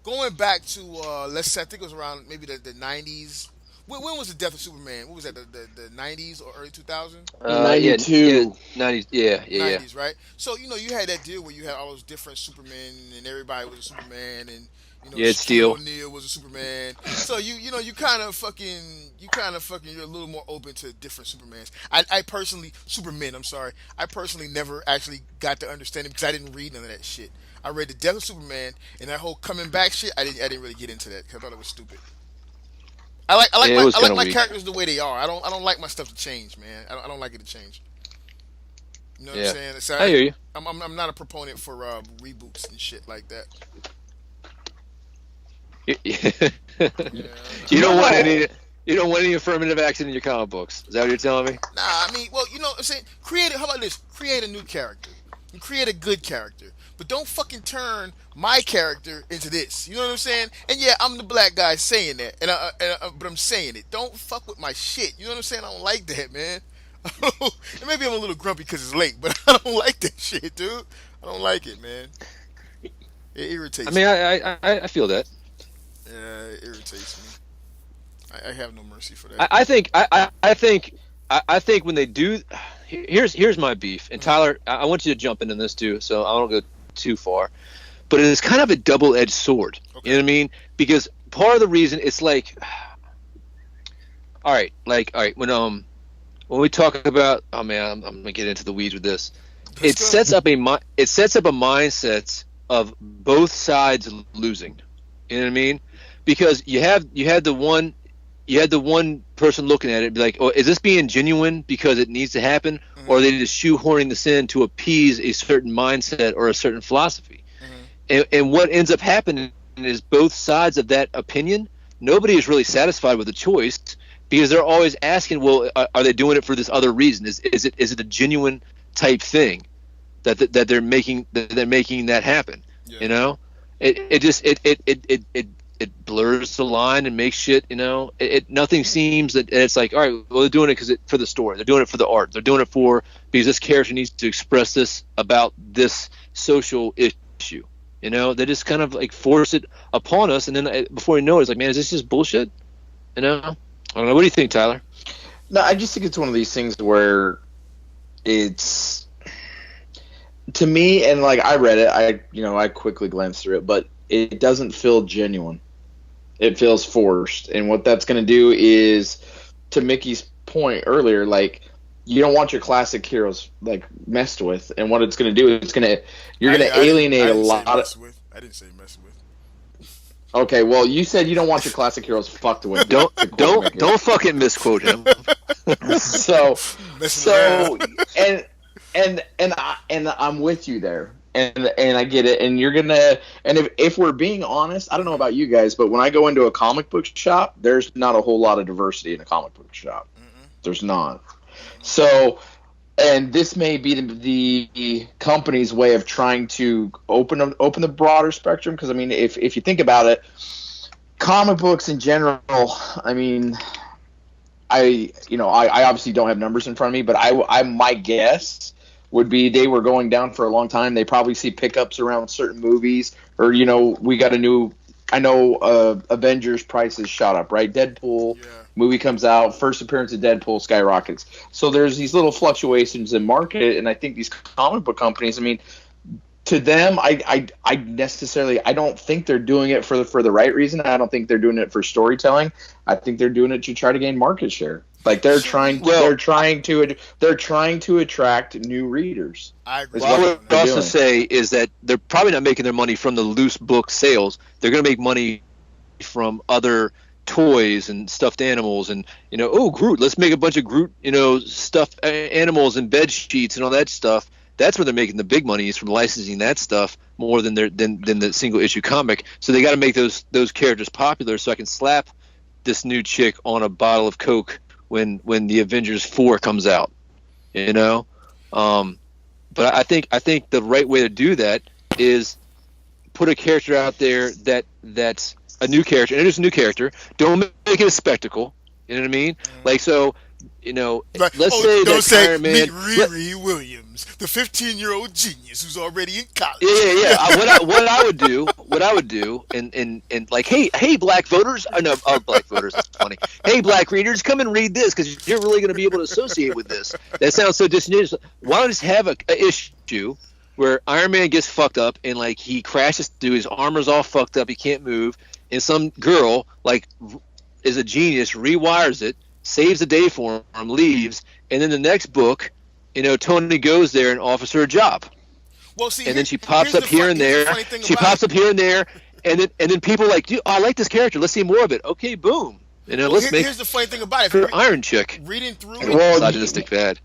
going back to let's say I think it was around maybe the 90s. When was the death of Superman? What was that? The 90s or early 2000s? 92. Yeah, 90s. Yeah. 90s, right? So you know you had that deal where you had all those different Supermen and everybody was a Superman and Yeah, it's Steel. O'Neil was a Superman. So you kind of fucking you're a little more open to different Supermans. I personally Supermen. I'm sorry. I personally never actually got to understand it because I didn't read none of that shit. I read the Death of Superman and that whole coming back shit. I didn't really get into that because I thought it was stupid. I like my characters the way they are. I don't like my stuff to change, man. I don't like it to change. You know what I'm saying? So I hear you. I'm not a proponent for reboots and shit like that. You don't want any. You don't want any affirmative action in your comic books. Is that what you're telling me? Nah, I mean, well, you know what I'm saying? How about this? Create a new character. And create a good character. But don't fucking turn my character into this. You know what I'm saying? And yeah, I'm the black guy saying that. But I'm saying it. Don't fuck with my shit. You know what I'm saying? I don't like that, man. And maybe I'm a little grumpy because it's late, but I don't like that shit, dude. I don't like it, man. It irritates me. I feel that. Yeah, it irritates me. I have no mercy for that. I think when they do, here's my beef. And Tyler, I want you to jump into this too, so I don't go too far. But it is kind of a double-edged sword. Okay. You know what I mean? Because part of the reason it's like, all right, when we talk about, oh man, I'm gonna get into the weeds with this. It sets up a mindset of both sides losing. You know what I mean? Because you had the one person looking at it and be like, oh, is this being genuine because it needs to happen, or are they just shoehorning this in to appease a certain mindset or a certain philosophy? And what ends up happening is both sides of that opinion, nobody is really satisfied with the choice because they're always asking, well, are they doing it for this other reason? Is it a genuine type thing that they're making that happen? Yeah. You know, it blurs the line and makes shit, you know, nothing seems that it's like, all right, well, they're doing it for the story, they're doing it for the art, they're doing it because this character needs to express this about this social issue, you know. They just kind of like force it upon us, and then before you know it, it's like, man, is this just bullshit? You know, I don't know. What do you think, Tyler? No, I just think it's one of these things where it's, to me, and like I read it, I quickly glanced through it, but it doesn't feel genuine. It feels forced. And what that's going to do is, to Mickey's point earlier, like, you don't want your classic heroes like messed with. And what it's going to do is you're going to alienate a lot of. I didn't say mess with. Okay, well, you said you don't want your classic heroes fucked with. Don't fucking misquote him. so and I'm with you there. And I get it, and you're gonna. And if we're being honest, I don't know about you guys, but when I go into a comic book shop, there's not a whole lot of diversity in a comic book shop. There's not. So, and this may be the company's way of trying to open the broader spectrum. Because I mean, if you think about it, comic books in general, I mean, I obviously don't have numbers in front of me, but I my guess would be they were going down for a long time. They probably see pickups around certain movies, or we got a new. I know Avengers prices shot up, right? Deadpool movie comes out, first appearance of Deadpool skyrockets. So there's these little fluctuations in market, and I think these comic book companies, I mean, to them, I don't think they're doing it for the right reason. I don't think they're doing it for storytelling. I think they're doing it to try to gain market share. Like they're trying to attract new readers. I agree. What I would also say is that they're probably not making their money from the loose book sales. They're going to make money from other toys and stuffed animals, and Groot. Let's make a bunch of Groot, stuffed animals and bed sheets and all that stuff. That's where they're making the big money, is from licensing that stuff more than the single issue comic. So they got to make those characters popular, so I can slap this new chick on a bottle of Coke when the Avengers 4 comes out, But I think the right way to do that is put a character out there that's a new character, introduce a new character. Don't make it a spectacle. You know what I mean? Like, so, Like, let's say don't that say Iron Man. meet ReRe Williams, the 15-year-old genius who's already in college. Yeah. What I would do, and like, hey, black voters. I know, black voters. That's funny. Hey, black readers, come and read this because you're really going to be able to associate with this. That sounds so disingenuous. Why don't we just have a issue where Iron Man gets fucked up and like he crashes through, his armor's all fucked up, he can't move, and some girl like is a genius, rewires it, saves the day for him, leaves, and then the next book, Tony goes there and offers her a job. Well, see, and then she pops up here and there. She pops up here and there, and then people are like, dude, I like this character. Let's see more of it. Okay, boom. Let's make. Here's the funny thing about it. Her Iron Chick. Reading through misogynistic bad.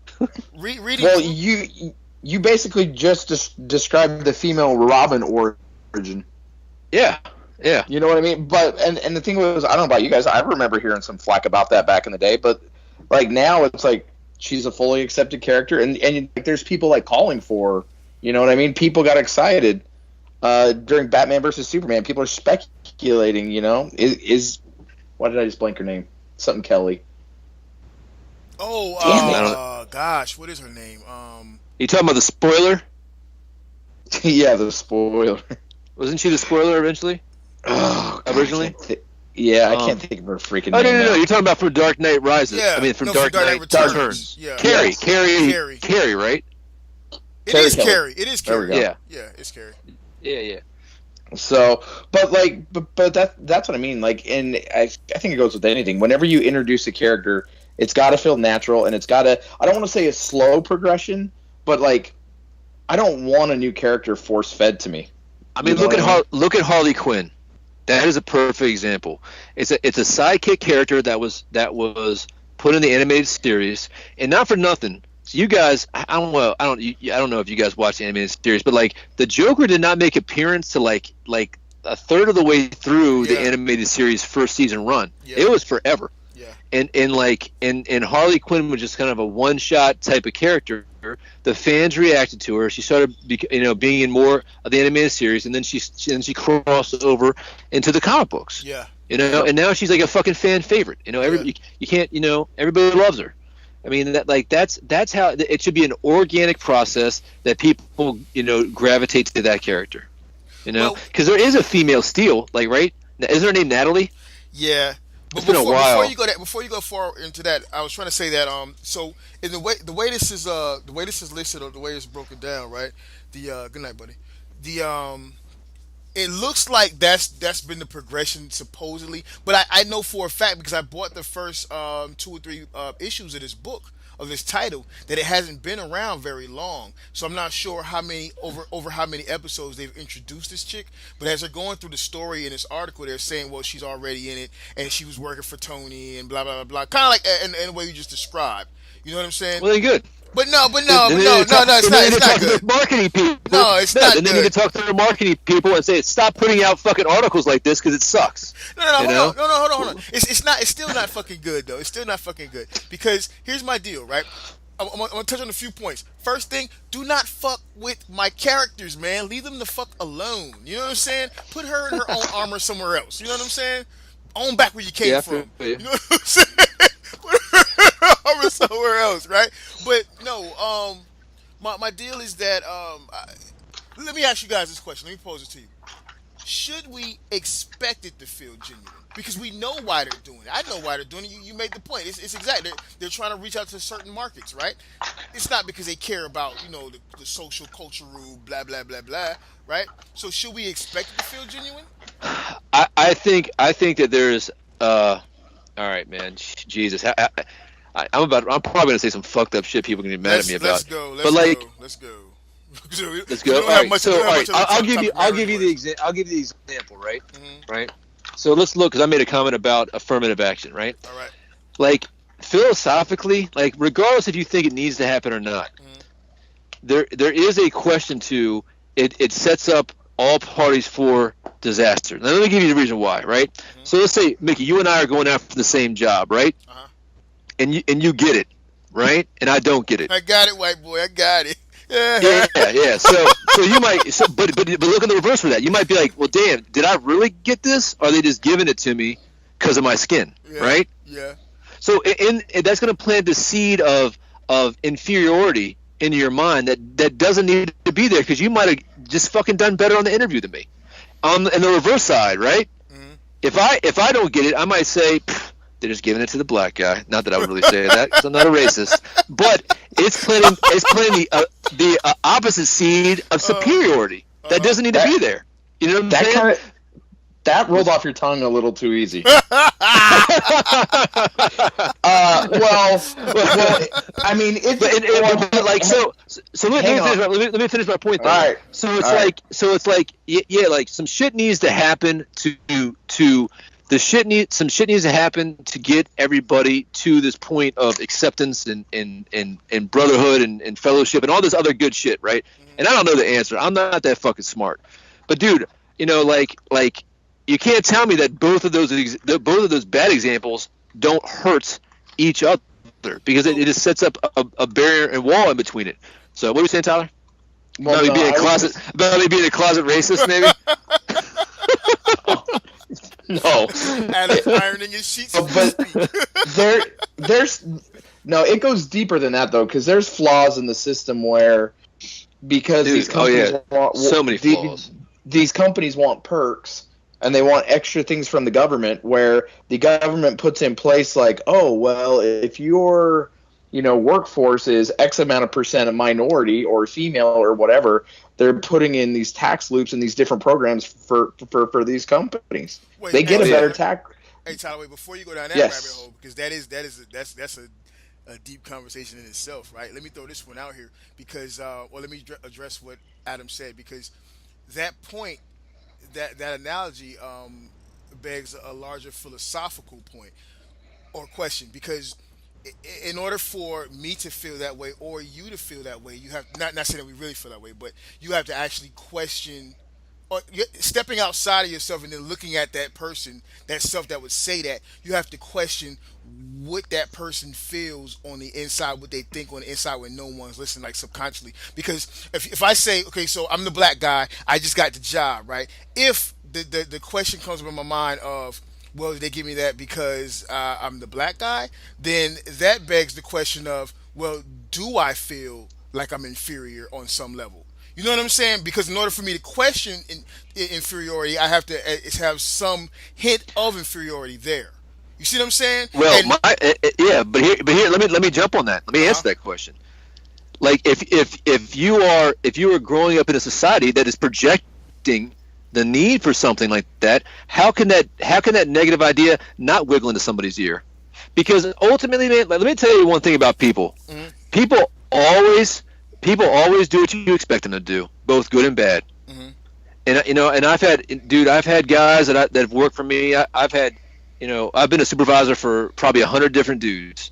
You basically just described the female Robin origin. Yeah. You know what I mean? But and the thing was, I don't know about you guys, I remember hearing some flack about that back in the day, but like now it's like she's a fully accepted character, and like, there's people like calling for, you know what I mean? People got excited during Batman versus Superman. People are speculating, is why did I just blank her name? Something Kelly. Oh, gosh, what is her name? You talking about the spoiler? Yeah, the spoiler. Wasn't she the spoiler eventually? Oh, God, originally? I can't think of her freaking name. No. You're talking about from Dark Knight Rises. Yeah, I mean, from Dark Knight Returns. Yeah. Carrie, right? It is Carrie. It is Carrie. Yeah, it's Carrie. Yeah. So, but that's what I mean. Like, and I think it goes with anything. Whenever you introduce a character, it's got to feel natural, and it's got to. I don't want to say a slow progression, but like, I don't want a new character force fed to me. I mean, look at Harley Quinn. That is a perfect example. It's a sidekick character that was put in the animated series, and not for nothing. So you guys, I don't know if you guys watch the animated series, but like the Joker did not make appearance to like a third of the way through the animated series first season run. Yeah. It was forever. Yeah. And Harley Quinn was just kind of a one shot type of character. The fans reacted to her. She started, being in more of the animated series, and then she crossed over into the comic books. Yeah. And now she's like a fucking fan favorite. You can't. Everybody loves her. I mean, that's how it should be, an organic process that people gravitate to that character. Because there is a female Steel, like, right? Is her name Natalie? Yeah. It's been a while. Before you go far into that, I was trying to say that so in the way this is listed, or the way it's broken down, right? Good night, buddy. It looks like that's been the progression supposedly, but I know for a fact, because I bought the first 2 or 3 issues of this book, of this title, that it hasn't been around very long. So I'm not sure how many over how many episodes they've introduced this chick. But as they're going through the story in this article, they're saying, well, she's already in it, and she was working for Tony, and blah blah blah blah. Kind of like in the way you just described. You know what I'm saying? Well, then good. But no, it's not good. Marketing people. No, it's not good. Then they need to talk to their marketing people and say, stop putting out fucking articles like this because it sucks. No, hold on. It's still not fucking good though. It's still not fucking good, because here's my deal, right? I'm gonna touch on a few points. First thing, do not fuck with my characters, man. Leave them the fuck alone. You know what I'm saying? Put her in her own armor somewhere else. You know what I'm saying? Own back where you came from. You know what I'm saying? Somewhere else, right? But no, my deal is that let me ask you guys this question. Let me pose it to you. Should we expect it to feel genuine? Because we know why they're doing it. I know why they're doing it. You made the point. It's exactly. They're trying to reach out to certain markets, right? It's not because they care about the social cultural blah blah blah blah, right? So should we expect it to feel genuine? I think that there's all right, man. Jesus. I'm probably gonna say some fucked up shit people can get mad at me about. Let's go. Let's go. All right. I'll give you the example, right? Mm-hmm. Right. So let's look, because I made a comment about affirmative action, right? All right. Like, philosophically, like, regardless if you think it needs to happen or not, there is a question to it. It sets up all parties for disaster. Now let me give you the reason why, right? Mm-hmm. So let's say, Mickey, you and I are going after the same job, right? And you get it, right? And I don't get it. I got it, white boy. I got it. Yeah. So you might, but look in the reverse for that. You might be like, well, damn, did I really get this? Or are they just giving it to me because of my skin, right? Yeah. So and that's going to plant the seed of inferiority into your mind that doesn't need to be there, because you might have just fucking done better on the interview than me. In the reverse side, right? Mm-hmm. If I don't get it, I might say, they're just giving it to the black guy. Not that I would really say that, because I'm not a racist. But it's planting the opposite seed of superiority that doesn't need to be there. You know what I'm saying? That rolled off your tongue a little too easy. Well, I mean, let me finish my point. Though. All right. So it's like some shit needs to happen some shit needs to happen to get everybody to this point of acceptance and brotherhood and fellowship and all this other good shit, right? Mm-hmm. And I don't know the answer. I'm not that fucking smart. But dude, like you can't tell me that both of those bad examples don't hurt each other, because it just sets up a barrier and wall in between it. So what were you saying, Tyler? About me being a closet racist, maybe? No. Adam's ironing his sheets. But it goes deeper than that, though, because there's flaws in the system where, because these companies want so many flaws. These companies want perks, and they want extra things from the government, where the government puts in place like, oh, well, if your workforce is X amount of percent a minority or female or whatever, they're putting in these tax loops and these different programs for these companies. They get a better tax. Hey, Tyler, before you go down that rabbit hole, because that's a deep conversation in itself, right? Let me throw this one out here, because let me address what Adam said, because that point, that analogy begs a larger philosophical point or question, because in order for me to feel that way or you to feel that way, you have not saying that we really feel that way, but you have to actually question, or stepping outside of yourself and then looking at that person, that self that would say that, you have to question what that person feels on the inside, what they think on the inside when no one's listening, like subconsciously. Because if I say, okay, so I'm the black guy, I just got the job, right? If the question comes up in my mind of, well, did they give me that because I'm the black guy? Then that begs the question of, well, do I feel like I'm inferior on some level? You know what I'm saying? Because in order for me to question inferiority, I have to have some hint of inferiority there. You see what I'm saying? Well, but here, let me jump on that. Let me answer that question. Like, if you are growing up in a society that is projecting the need for something like that, how can that negative idea not wiggle into somebody's ear? Because ultimately, man, let me tell you one thing about people. Mm-hmm. People always do what you expect them to do, both good and bad. Mm-hmm. And I've had guys that have worked for me. I've been a supervisor for probably 100 different dudes.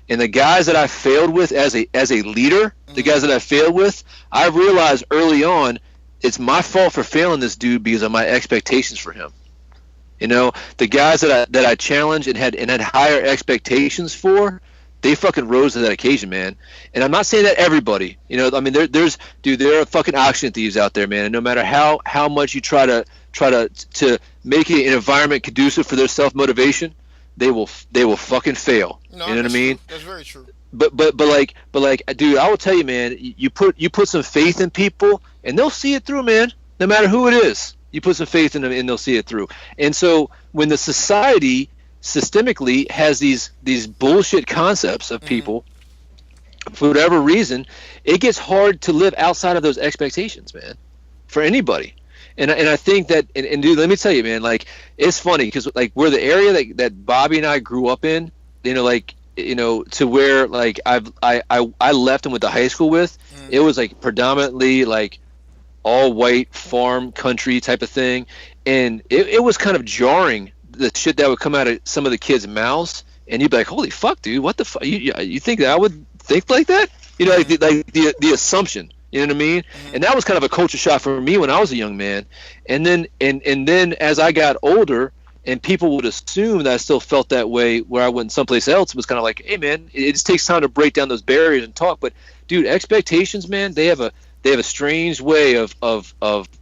And the guys that I failed with as a leader, mm-hmm. the guys that I failed with, I realized early on, it's my fault for failing this dude because of my expectations for him. The guys that I challenged and had higher expectations for, they fucking rose to that occasion, man. And I'm not saying that everybody, there are fucking oxygen thieves out there, man. And no matter how much you try to make an environment conducive for their self-motivation, they will fucking fail. No, you know what I mean? That's very true. But dude, I will tell you, man, you put some faith in people and they'll see it through, man. No matter who it is, you put some faith in them and they'll see it through. And so when the society systemically has these bullshit concepts of people, for whatever reason, it gets hard to live outside of those expectations, man, for anybody. And I think that, and dude, let me tell you, man, like, it's funny because like we're the area that Bobby and I grew up in, to where like I left and went to high school with, it was like predominantly like all white farm country type of thing, and it was kind of jarring, the shit that would come out of some of the kids' mouths, and you'd be like, holy fuck, dude, what the fuck, you think that I would think like that? Like the assumption. You know what I mean? Mm-hmm. And that was kind of a culture shock for me when I was a young man. And then as I got older, and people would assume that I still felt that way where I went someplace else. It was kind of like, hey man, it just takes time to break down those barriers and talk. But dude, expectations, man, they have a strange way of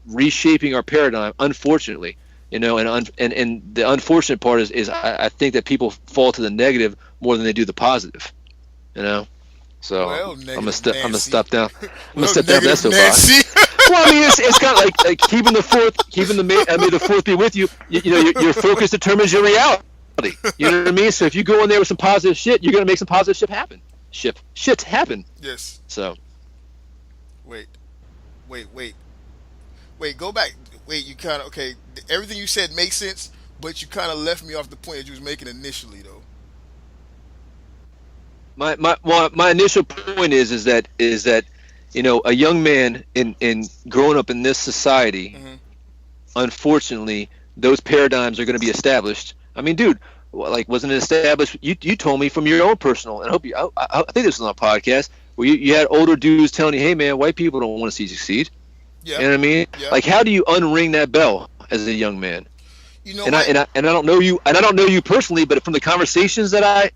reshaping our paradigm, unfortunately. And the unfortunate part is I think that people fall to the negative more than they do the positive. So well, I'm gonna step down. I'm well, gonna step down that soapbox. Well, I mean, it's kind of like keeping the fourth be with you. Your focus determines your reality. You know what I mean? So if you go in there with some positive shit, you're gonna make some positive shit happen. Shit happen. Yes. So. Wait. Go back. Wait, you kind of okay. Everything you said makes sense, but you kind of left me off the point that you was making initially, though. My initial point is that a young man in growing up in this society, unfortunately, those paradigms are going to be established. I mean, dude, like, wasn't it established? You told me from your own personal, and I think this was on a podcast where you had older dudes telling you, hey man, white people don't want to see you succeed. Yeah. You know what I mean? Yeah. Like, how do you unring that bell as a young man? I don't know you, and I don't know you personally, but from the conversations that I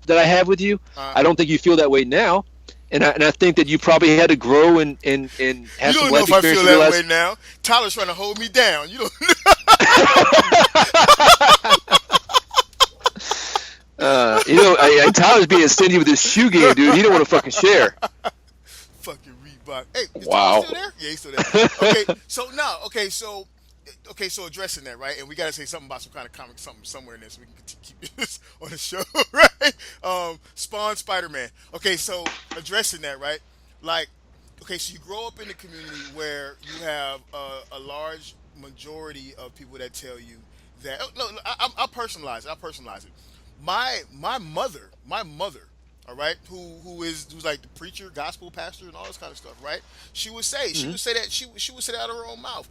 have with you, I don't think you feel that way now. And I think that you probably had to grow and have some life experience. You don't know if I feel that way now. Tyler's trying to hold me down. You don't Tyler's being stingy with his shoe game, dude. He don't want to fucking share. Fucking Reebok. Hey, is wow. Tyler still there? Yeah, he's still there. Okay, so addressing that, right? And we got to say something about some kind of comic, something somewhere in there, so we can keep this on the show, right? Spawn Spider-Man. Okay, so addressing that, right? Like, okay, so you grow up in a community where you have a large majority of people that tell you that. I'll personalize it. My mother, all right, who's like the preacher, gospel pastor, and all this kind of stuff, right? She would say that she would say that out of her own mouth,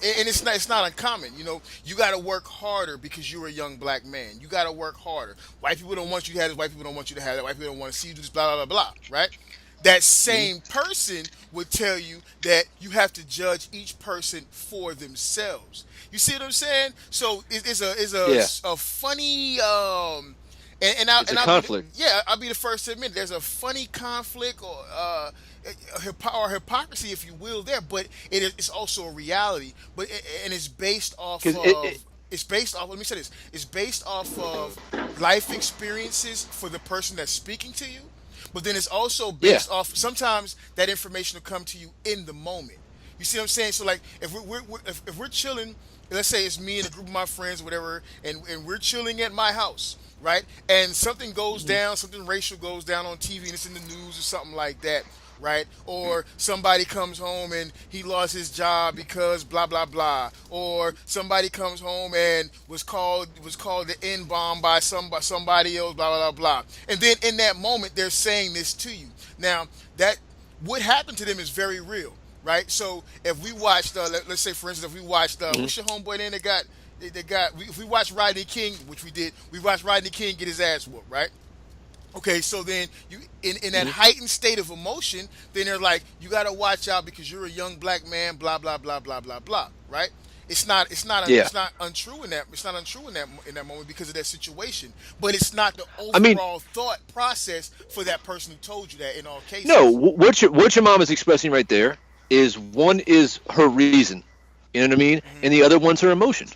and it's not uncommon, you got to work harder because you're a young black man. You got to work harder. White people don't want you to have this. White people don't want you to have that. White people don't want to see you do this. Blah blah blah blah. Right? That same person would tell you that you have to judge each person for themselves. You see what I'm saying? So it's a funny it's a conflict. I'll be the first to admit there's a funny conflict or hypocrisy, if you will, there, but it's also a reality. But it's based off of. It's based off. Let me say this. It's based off of life experiences for the person that's speaking to you. But then it's also based off. Sometimes that information will come to you in the moment. You see what I'm saying? So like, if we're chilling, let's say it's me and a group of my friends, or whatever, and we're chilling at my house, right? And something goes down, something racial goes down on TV, and it's in the news or something like that, right? Or somebody comes home and he lost his job because blah blah blah. Or somebody comes home and was called the N-bomb by somebody else, blah blah blah blah. And then in that moment they're saying this to you. Now that what happened to them is very real, right? So if we watched, let's say for instance, if we watched, what's your homeboy then that got. If we watched Rodney King, which we did, we watched Rodney King get his ass whooped, right? Okay, so then you in that heightened state of emotion, then they're like, you got to watch out because you're a young black man, blah blah blah blah blah blah, right? It's not untrue in that. It's not untrue in that moment because of that situation. But it's not the overall thought process for that person who told you that in all cases. No, what your mom is expressing right there is one is her reason, you know what I mean, and the other one's her emotion.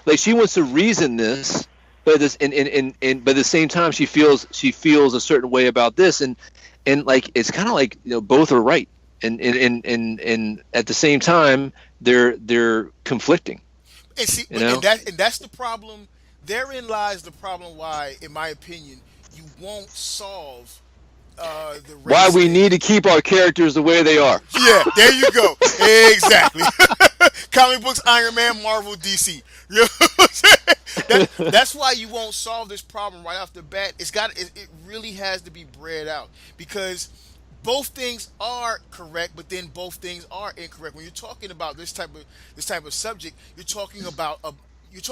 Like she wants to reason this, but but at the same time she feels a certain way about this, and like it's kind of like both are right, and at the same time they're conflicting. And see, and that's the problem. Therein lies the problem. Why, in my opinion, you won't solve the race why we need to keep our characters the way they are. Yeah, there you go. Exactly. Comic books, Iron Man, Marvel, DC. You know what I'm saying? That's why you won't solve this problem right off the bat. It really has to be bred out because both things are correct, but then both things are incorrect. When you're talking about this type of subject, you're talking about when you're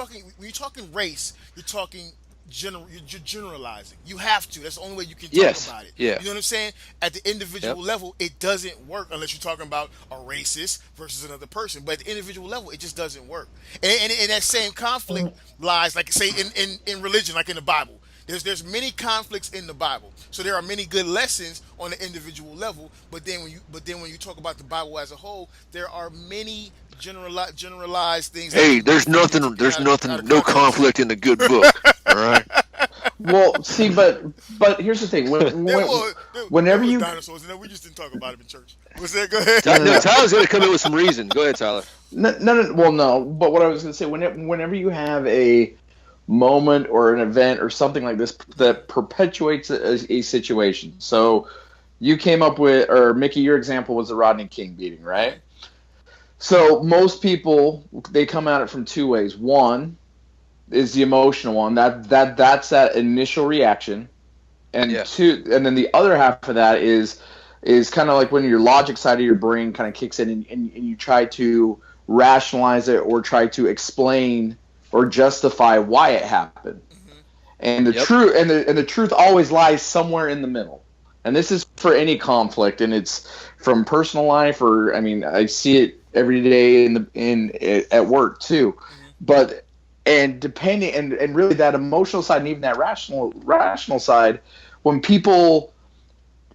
talking race, you're talking you're generalizing. You have to. That's the only way you can talk about it. Yeah. You know what I'm saying? At the individual level, it doesn't work unless you're talking about a racist versus another person. But at the individual level, it just doesn't work. And that same conflict lies, like say in religion, like in the Bible. There's many conflicts in the Bible, so there are many good lessons on the individual level. But then when you talk about the Bible as a whole, there are many generalized things. Hey, there's nothing, no conflict in the good book. All right. Well, see, but here's the thing. Whenever you dinosaurs, we just didn't talk about it in church. What's that? Go ahead. No, Tyler's gonna come in with some reason. Go ahead, Tyler. No. Well, no. But what I was going to say, whenever you have a moment or an event or something like this that perpetuates a situation. So you came up with, or Mickey, your example was the Rodney King beating, right? So most people, they come at it from two ways. One is the emotional one. That's that initial reaction. And two, and then the other half of that is kind of like when your logic side of your brain kind of kicks in and you try to rationalize it or try to explain or justify why it happened. Mm-hmm. And the truth and the truth always lies somewhere in the middle. And this is for any conflict, and it's from personal life, or I mean, I see it every day at work too. Mm-hmm. But and depending and really that emotional side and even that rational side, when people,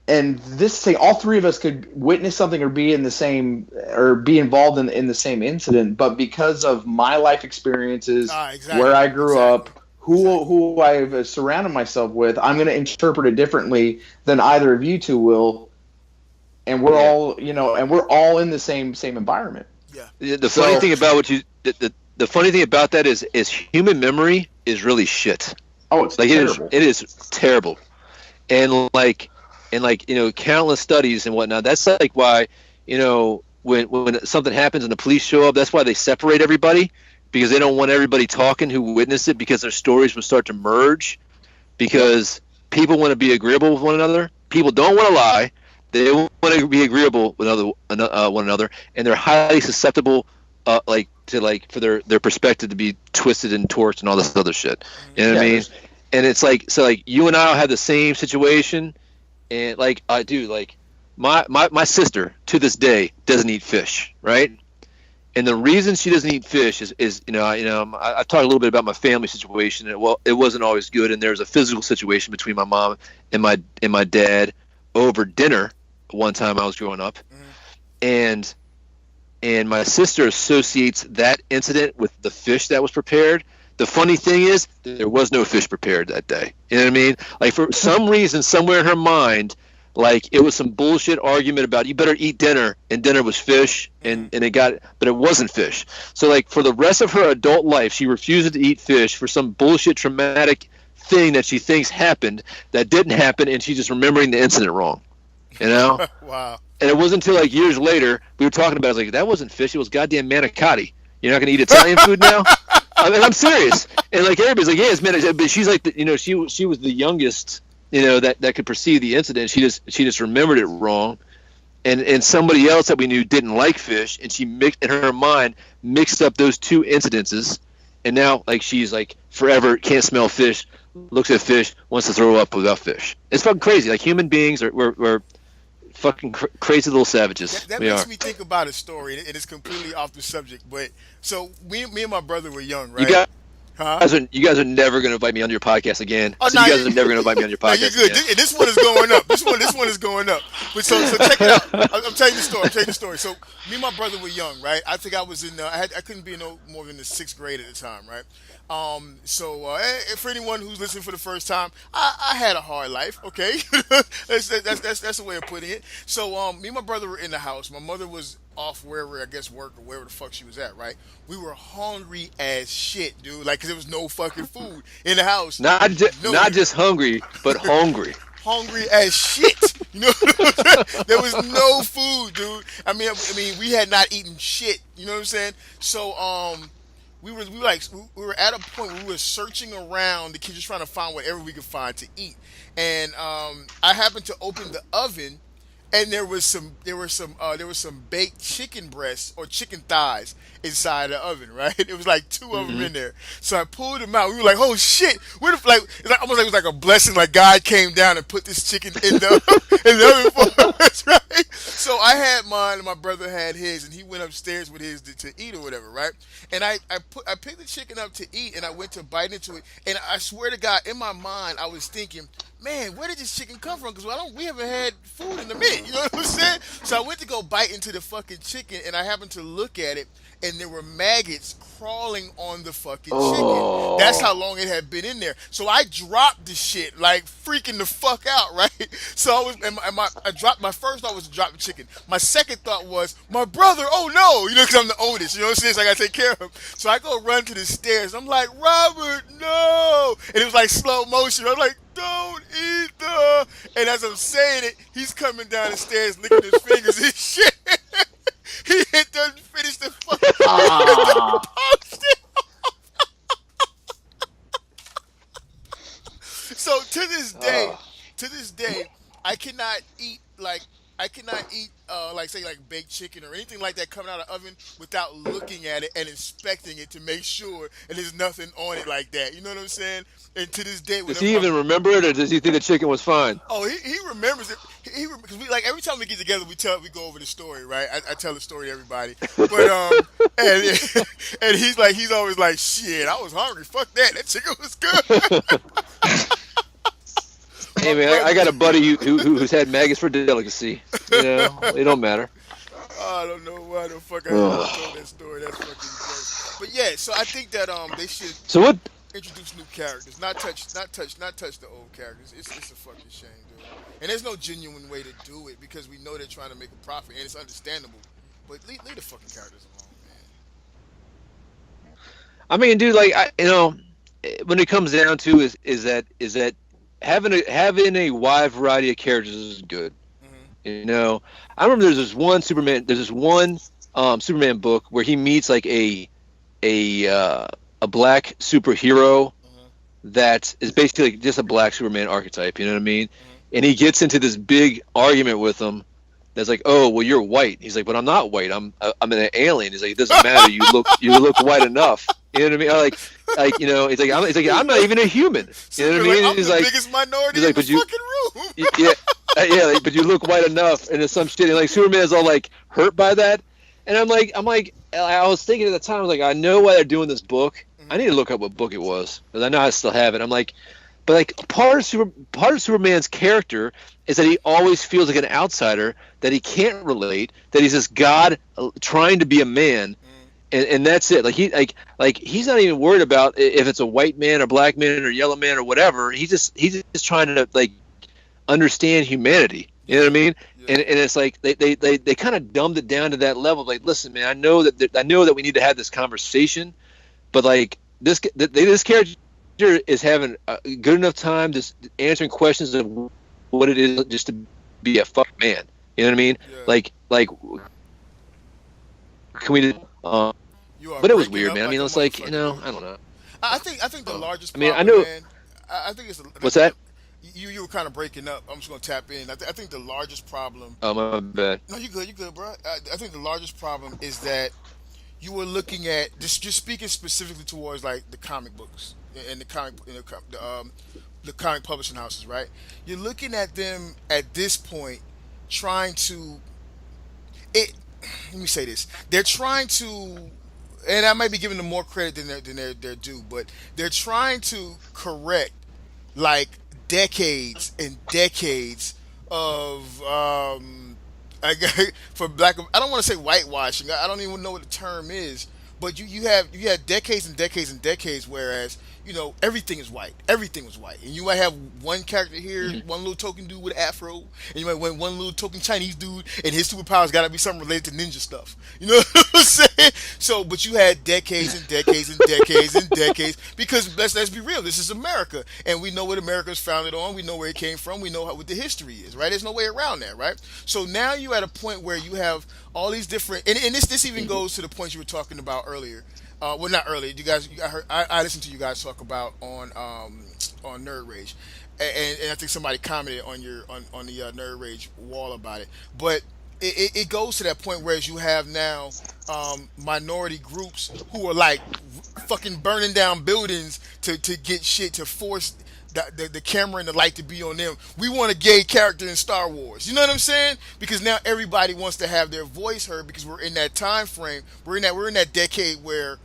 and this thing, all three of us could witness something or be in the same or be involved in the same incident, but because of my life experiences, where I grew up, who I've surrounded myself with, I'm going to interpret it differently than either of you two will, and we're all we're all in the same environment. Yeah. The funny thing about the funny thing about that is human memory is really shit. Oh, it's like terrible. It is terrible, and countless studies and whatnot. That's like why, when something happens and the police show up, that's why they separate everybody, because they don't want everybody talking who witnessed it, because their stories will start to merge, because people want to be agreeable with one another. People don't want to lie. They want to be agreeable with one another, and they're highly susceptible, for their perspective to be twisted and torched and all this other shit. You know what I mean? And it's like, so like you and I will have the same situation. And I do, my sister to this day doesn't eat fish, right? And the reason she doesn't eat fish is I talked a little bit about my family situation. And it wasn't always good, and there was a physical situation between my mom and my dad over dinner one time I was growing up, and my sister associates that incident with the fish that was prepared. The funny thing is, there was no fish prepared that day. You know what I mean? Like, for some reason, somewhere in her mind, like, it was some bullshit argument about you better eat dinner, and dinner was fish, but it wasn't fish. So, like, for the rest of her adult life, she refuses to eat fish for some bullshit traumatic thing that she thinks happened that didn't happen, and she's just remembering the incident wrong. You know? Wow. And it wasn't until, like, years later, we were talking about it. I was like, that wasn't fish, it was goddamn manicotti. You're not going to eat Italian food now? I mean, I'm serious. And like everybody's like, yeah, it's manicotti. But she's like, she was the youngest, that could perceive the incident. She just remembered it wrong. And somebody else that we knew didn't like fish, and she mixed in her mind mixed up those two incidences. And now, like, she's like forever can't smell fish, looks at fish, wants to throw up without fish. It's fucking crazy. Like, human beings we're fucking crazy little savages. That makes me think about a story, and it's completely off the subject. But so me and my brother were young, right? You guys are never going to invite me on your podcast again. You guys are never going to invite me on your podcast. No, you're good. Again. This one is going up. This one is going up. But so check it out. I'm telling you the story. So me and my brother were young, right? I think I was in. I couldn't be no more than the 6th grade at the time, right? So for anyone who's listening for the first time, I had a hard life. Okay, that's the way of putting it. So me and my brother were in the house. My mother was off wherever, I guess, work or wherever the fuck she was at, right? We were hungry as shit, dude. Like, 'cause there was no fucking food in the house. Not just hungry, but hungry. Hungry as shit. There was no food, dude. I mean, we had not eaten shit. You know what I'm saying? So, we were at a point where we were searching around the kitchen trying to find whatever we could find to eat. And I happened to open the oven and there was some baked chicken breasts or chicken thighs inside the oven, right? It was like two of them in there. So I pulled them out. We were like, "Oh shit!" Where the like? It's like almost like it was like a blessing. Like God came down and put this chicken in the in the oven for us, right? So I had mine, and my brother had his, and he went upstairs with his to eat or whatever, right? And I picked the chicken up to eat, and I went to bite into it, and I swear to God, in my mind, I was thinking, man, where did this chicken come from? Because we haven't had food in a minute. You know what I'm saying? So I went to go bite into the fucking chicken, and I happened to look at it, and there were maggots crawling on the fucking chicken. That's how long it had been in there. So I dropped the shit, like freaking the fuck out, right? So I dropped, my first thought was to drop the chicken. My second thought was, my brother, oh no, you know, because I'm the oldest, you know what I'm saying? So I gotta take care of him. So I go run to the stairs. I'm like, Robert, no! And it was like slow motion. I'm like, don't eat the. And as I'm saying it, he's coming down the stairs, licking his fingers and shit. He doesn't finish the fucking post. So to this day, I cannot eat like say like baked chicken or anything like that coming out of the oven without looking at it and inspecting it to make sure and there's nothing on it like that. You know what I'm saying? And to this day, does he even remember it, or does he think the chicken was fine? Oh, he remembers it. Because we like every time we get together, we go over the story, right? I tell the story to everybody, but and he's always like, shit, I was hungry. Fuck that. That chicken was good. Hey man, I got a buddy who's had maggots for delicacy. You know, it don't matter. I don't know why the fuck I told that story. That's fucking gross. But yeah, so I think that they should introduce new characters, not touch the old characters. It's a fucking shame, dude. And there's no genuine way to do it because we know they're trying to make a profit, and it's understandable. But leave the fucking characters alone, man. I mean, dude, like when it comes down to is that having a wide variety of characters is good. Mm-hmm. You know, I remember there's this one Superman Superman book where he meets like a black superhero that is basically like just a black Superman archetype. You know what I mean? Mm-hmm. And he gets into this big argument with him. That's like, oh, well, you're white. He's like, but I'm not white. I'm an alien. He's like, it doesn't matter. You look white enough. You know what I mean? Like, you know, he's like, I'm not even a human. You know what I mean? I'm the biggest minority in the fucking room. Yeah, but you look white enough, and there's some shit. And like Superman's all like hurt by that, and I'm like, I was thinking at the time, I was like, I know why they're doing this book. Mm-hmm. I need to look up what book it was because I know I still have it. I'm like, but like part of Superman's character is that he always feels like an outsider, that he can't relate, that he's this god trying to be a man. And that's it. Like he's not even worried about if it's a white man or black man or yellow man or whatever. He's just trying to like understand humanity. You know what I mean? Yeah. And it's like they kind of dumbed it down to that level. Like, listen, man, I know that we need to have this conversation, but like this character is having a good enough time just answering questions of what it is just to be a fucking man. You know what I mean? Yeah. Like can we? But it was weird, man. I mean, it's like, you know, I don't know. I think the largest problem, I know. Man, I think it's what's that? You were kind of breaking up. I'm just gonna tap in. I think the largest problem. Oh, my bad. No, you good, bro. I think the largest problem is that you were looking at just speaking specifically towards like the comic books and the comic publishing houses, right? You're looking at them at this point, trying to. Let me say this: they're trying to, and I might be giving them more credit than they're due, but they're trying to correct like decades and decades of for black. I don't want to say whitewashing. I don't even know what the term is. But you had decades and decades and decades, whereas you know everything is white. Everything was white, and you might have one character here, one little token dude with an afro, and you might have one little token Chinese dude, and his superpowers got to be something related to ninja stuff. You know what I'm saying? So, but you had decades and decades and decades and decades because let's be real, this is America, and we know what America is founded on. We know where it came from. We know what the history is, right? There's no way around that, right? So now you're at a point where you have all these different, and this even goes to the point you were talking about earlier. Well, not earlier. I listened to you guys talk about on Nerd Rage. and I think somebody commented on your on the Nerd Rage wall about it. But it goes to that point whereas you have now minority groups who are like fucking burning down buildings to get shit to force the camera and the light to be on them. We want a gay character in Star Wars. You know what I'm saying? Because now everybody wants to have their voice heard because we're in that time frame. We're in that decade where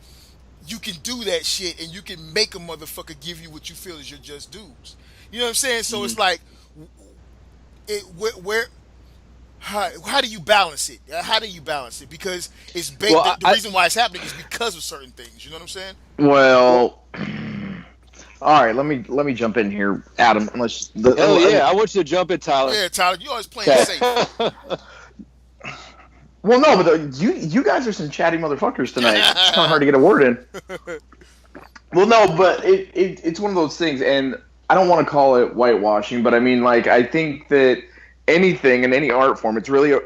you can do that shit and you can make a motherfucker give you what you feel is your just dues. You know what I'm saying? So it's like, how do you balance it? How do you balance it? Because it's the reason why it's happening is because of certain things. You know what I'm saying? Well, all right. Let me jump in here, Adam. I want you to jump in, Tyler. Yeah, Tyler, you always playing safe. Well, no, but you guys are some chatty motherfuckers tonight. It's kind of hard to get a word in. Well, no, but it's one of those things, and I don't want to call it whitewashing, but I mean, like, I think that anything in any art form, it's really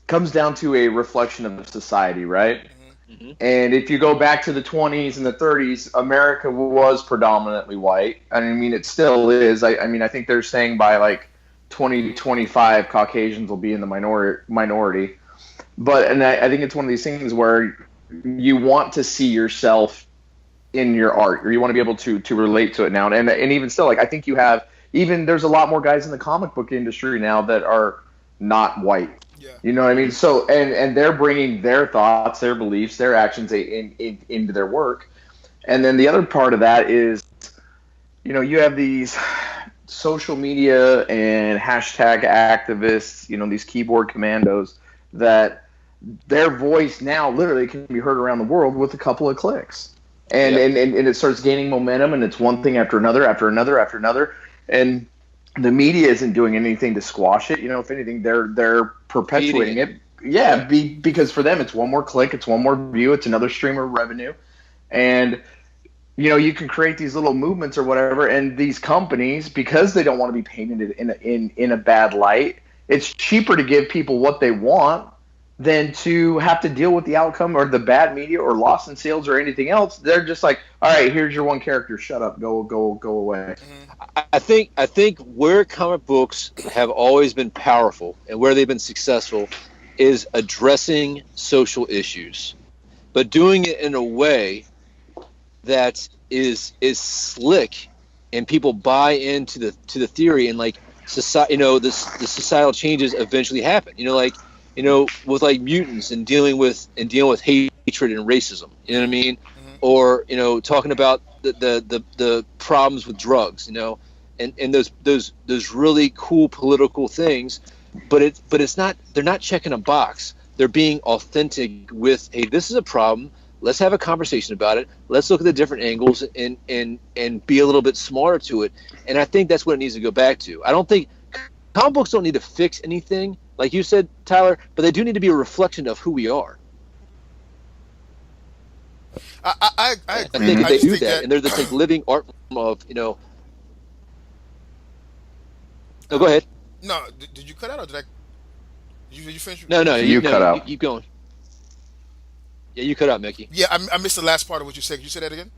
comes down to a reflection of society, right? Mm-hmm. And if you go back to the 20s and the 30s, America was predominantly white. I mean, it still is. I mean, I think they're saying by like 2025, Caucasians will be in the minority. But I think it's one of these things where you want to see yourself in your art, or you want to be able to relate to it now. And even still, like, I think you have there's a lot more guys in the comic book industry now that are not white. Yeah. You know what I mean? So and they're bringing their thoughts, their beliefs, their actions into their work. And then the other part of that is, you have these social media and hashtag activists, these keyboard commandos that their voice now literally can be heard around the world with a couple of clicks. And it starts gaining momentum, and it's one thing after another, after another, after another. And the media isn't doing anything to squash it. If anything, they're perpetuating it. Yeah, because for them, it's one more click, it's one more view, it's another stream of revenue. And, you can create these little movements or whatever, and these companies, because they don't want to be painted in a bad light, it's cheaper to give people what they want than to have to deal with the outcome or the bad media or loss in sales or anything else. They're just like, all right, here's your one character. Shut up. Go away. I think where comic books have always been powerful and where they've been successful is addressing social issues, but doing it in a way that is slick and people buy into the theory, and like society, the societal changes eventually happen. With like mutants and dealing with hatred and racism, you know what I mean? Mm-hmm. Or, talking about the problems with drugs, and those really cool political things, but it's not, they're not checking a box. They're being authentic with, hey, this is a problem. Let's have a conversation about it. Let's look at the different angles and be a little bit smarter to it. And I think that's what it needs to go back to. I don't think comic books don't need to fix anything, like you said, Tyler, but they do need to be a reflection of who we are. I think if they do that, and they're this like living art form of, No, go ahead. No, did you cut out or did I? Did you finish? No, you cut out. You keep going. Yeah, you cut out, Mickey. Yeah, I missed the last part of what you said. Can you say that again?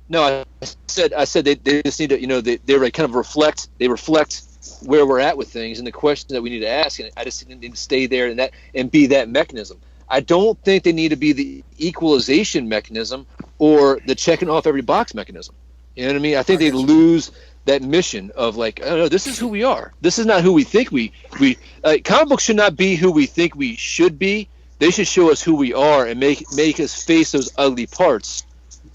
No, I said they just need to, they kind of reflect where we're at with things and the questions that we need to ask, and I just need to stay there and be that mechanism. I don't think they need to be the equalization mechanism or the checking off every box mechanism. You know what I mean? I think they lose that mission of like, oh no, this is who we are. This is not who we think we comic books should not be who we think we should be. They should show us who we are and make us face those ugly parts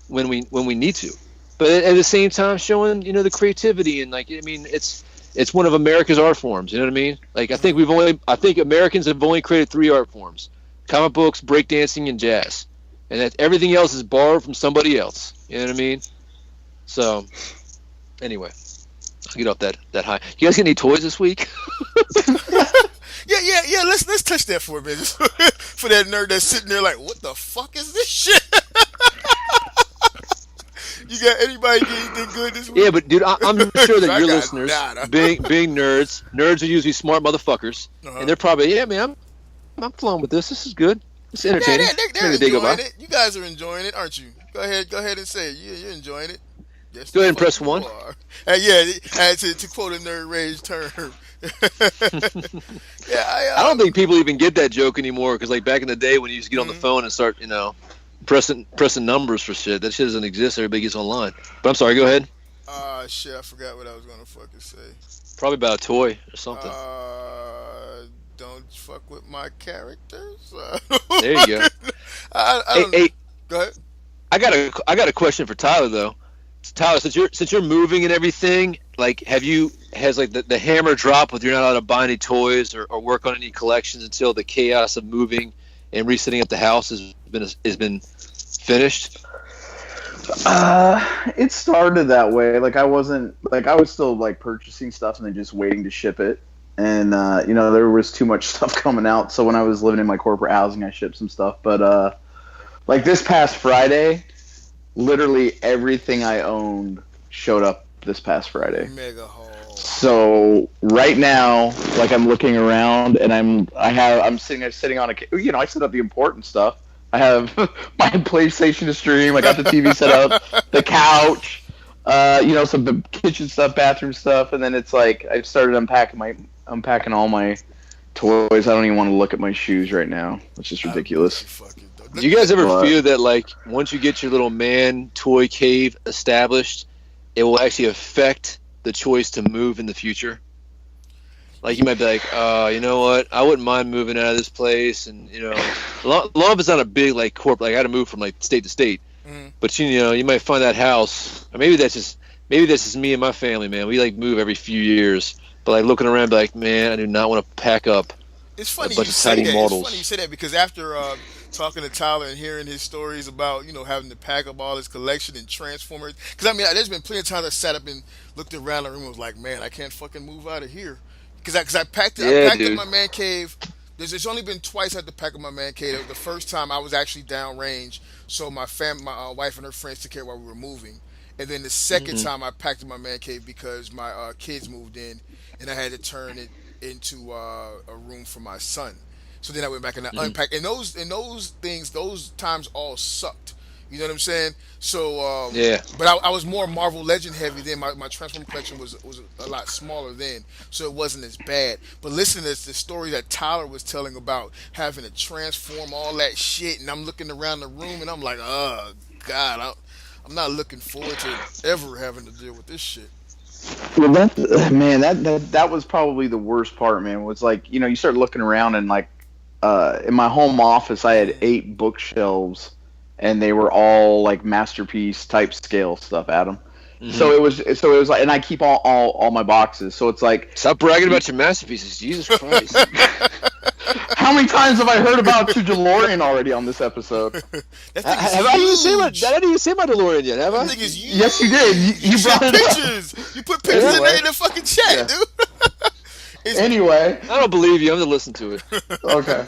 when we need to. But at the same time, showing the creativity and it's one of America's art forms. You know what I mean? Like I think Americans have only created 3 art forms: comic books, breakdancing, and jazz, and that everything else is borrowed from somebody else. You know what I mean? So anyway, I'll get off that high. You guys get any toys this week? Yeah. Let's touch that for a minute. For that nerd that's sitting there like, what the fuck is this shit? You got anybody get anything good this week? Yeah, but dude, I'm sure that your listeners, being nerds are usually smart motherfuckers, and they're probably, yeah, man, I'm flowing with this. This is good. It's entertaining. They're enjoying it. You guys are enjoying it, aren't you? Go ahead and say it. You're enjoying it. Yes, Go the ahead and fuck press you 1. are. To quote a nerd rage term. I don't think people even get that joke anymore because, like, back in the day when you used to get on the Mm-hmm. phone and start, pressing numbers for shit, that shit doesn't exist. Everybody gets online. But I'm sorry. Go ahead. Shit, I forgot what I was gonna fucking say. Probably about a toy or something. Don't fuck with my characters. There you go. I don't know. Hey, Go ahead. I got a question for Tyler though. Tyler, since you're moving and everything, like, has like the hammer dropped with you're not allowed to buy any toys or work on any collections until the chaos of moving and resetting up the house has been finished? It started that way. Like I was still like purchasing stuff and then just waiting to ship it. And there was too much stuff coming out. So when I was living in my corporate housing, I shipped some stuff. But like this past Friday, literally everything I owned showed up this past Friday. Mega haul. So right now, like I'm looking around and I'm sitting on I set up the important stuff. I have my PlayStation to stream. I got the TV set up, the couch, some kitchen stuff, bathroom stuff, and then it's like I've started unpacking all my toys. I don't even want to look at my shoes right now. It's just ridiculous. Do you guys ever feel that, like, once you get your little man toy cave established, it will actually affect the choice to move in the future? Like, you might be like, you know what? I wouldn't mind moving out of this place, and long as it's not a big like corp. Like, I had to move from like state to state, but you might find that house. Or maybe that's just me and my family, man. We like move every few years, but like looking around, be like, man, I do not want to pack up. It's funny a bunch you of say tiny that. models. It's funny you say that because after talking to Tyler and hearing his stories about having to pack up all his collection and Transformers, because I mean there's been plenty of times I sat up and looked around the room and was like, man, I can't fucking move out of here because I packed up my man cave. There's only been twice I had to pack up my man cave. It was the first time I was actually downrange, so my wife and her friends took care while we were moving. And then the second time I packed up my man cave because my kids moved in, and I had to turn it into a room for my son. So then I went back and I unpacked. And those times all sucked. You know what I'm saying? So but I was more Marvel Legend heavy then. My Transformer collection was a lot smaller then, so it wasn't as bad. But listen to the story that Tyler was telling about having to transform all that shit, and I'm looking around the room and I'm like, oh God, I'm not looking forward to ever having to deal with this shit. Well, that was probably the worst part, man. Was like you start looking around and like in my home office I had 8 bookshelves. And they were all like masterpiece type scale stuff, Adam. So it was like, and I keep all my boxes. So it's like, stop bragging about your masterpieces, Jesus Christ! How many times have I heard about your DeLorean already on this episode? I didn't even say my DeLorean yet, have I? That thing is huge. Yes, you did. You brought it pictures. Up. You put pictures in there in the fucking chat, dude. Anyway, I don't believe you. I'm gonna listen to it. Okay.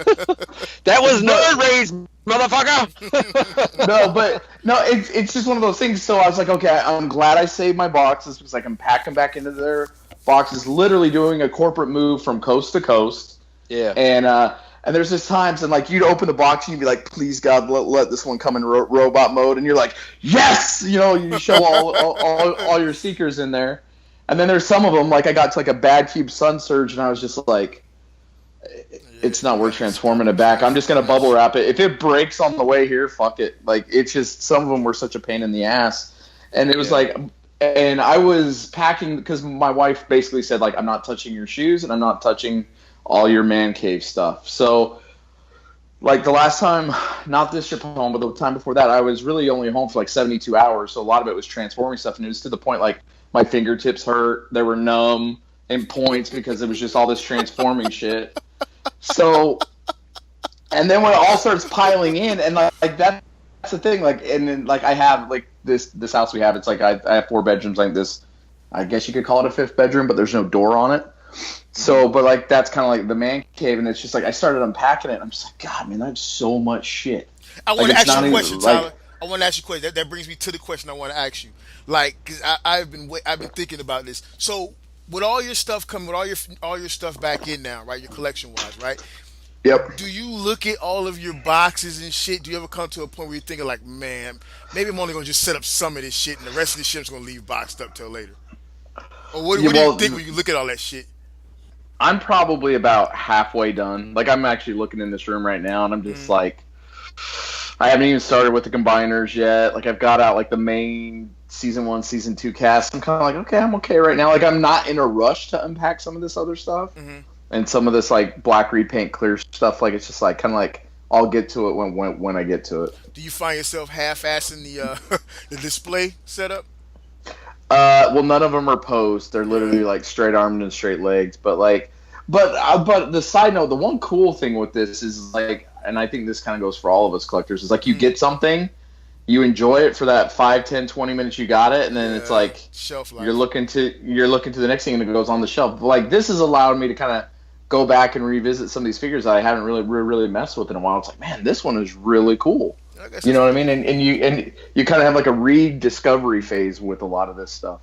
That was nerd rage, motherfucker. No, it's just one of those things. So I was like, okay, I'm glad I saved my boxes because I can pack them back into their boxes. Literally doing a corporate move from coast to coast. Yeah. And there's just times and like you'd open the box and you'd be like, please God, let this one come in robot mode, and you're like, yes, you show all your seekers in there. And then there's some of them, like I got to like a Bad Cube Sun Surge, and I was just like, it's not worth transforming it back. I'm just going to bubble wrap it. If it breaks on the way here, fuck it. Like, it's just, some of them were such a pain in the ass. And it was like, and I was packing, because my wife basically said, like, I'm not touching your shoes, and I'm not touching all your man cave stuff. So, like, the last time, not this trip home, but the time before that, I was really only home for like 72 hours. So a lot of it was transforming stuff, and it was to the point, like, my fingertips hurt. They were numb and points because it was just all this transforming shit. So, and then when it all starts piling in, and like that's the thing. Like, and then like I have like this house we have. It's like I have 4 bedrooms like this. I guess you could call it a 5th bedroom, but there's no door on it. So, but like that's kind of like the man cave, and it's just like I started unpacking it. And I'm just like, God, man, I have so much shit. I want to ask you a question, Tyler. I want to ask you a question. That brings me to the question I want to ask you. Like, because I've been thinking about this. So, with all your stuff coming, with all your stuff back in now, right? Your collection wise, right? Yep. Do you look at all of your boxes and shit? Do you ever come to a point where you're thinking like, man, maybe I'm only gonna just set up some of this shit, and the rest of the shit's gonna leave boxed up till later? Or what do you think when you look at all that shit? I'm probably about halfway done. Like, I'm actually looking in this room right now, and I'm just like, I haven't even started with the combiners yet. Like, I've got out like the main season 1, season 2 cast. I'm kind of like, okay, I'm okay right now. Like, I'm not in a rush to unpack some of this other stuff. And some of this like black repaint clear stuff, like it's just like kind of like I'll get to it when I get to it. Do you find yourself half-assing the the display setup? Well, none of them are posed. They're literally like straight armed and straight legs. But the side note, the one cool thing with this is like, and I think this kind of goes for all of us collectors, is like you get something, you enjoy it for that 5, 10, 20 minutes you got it, and then it's like shelf life. you're looking to the next thing and it goes on the shelf. But like this has allowed me to kind of go back and revisit some of these figures that I haven't really messed with in a while. It's like, man, this one is really cool. You know what I mean? And you kind of have like a rediscovery phase with a lot of this stuff.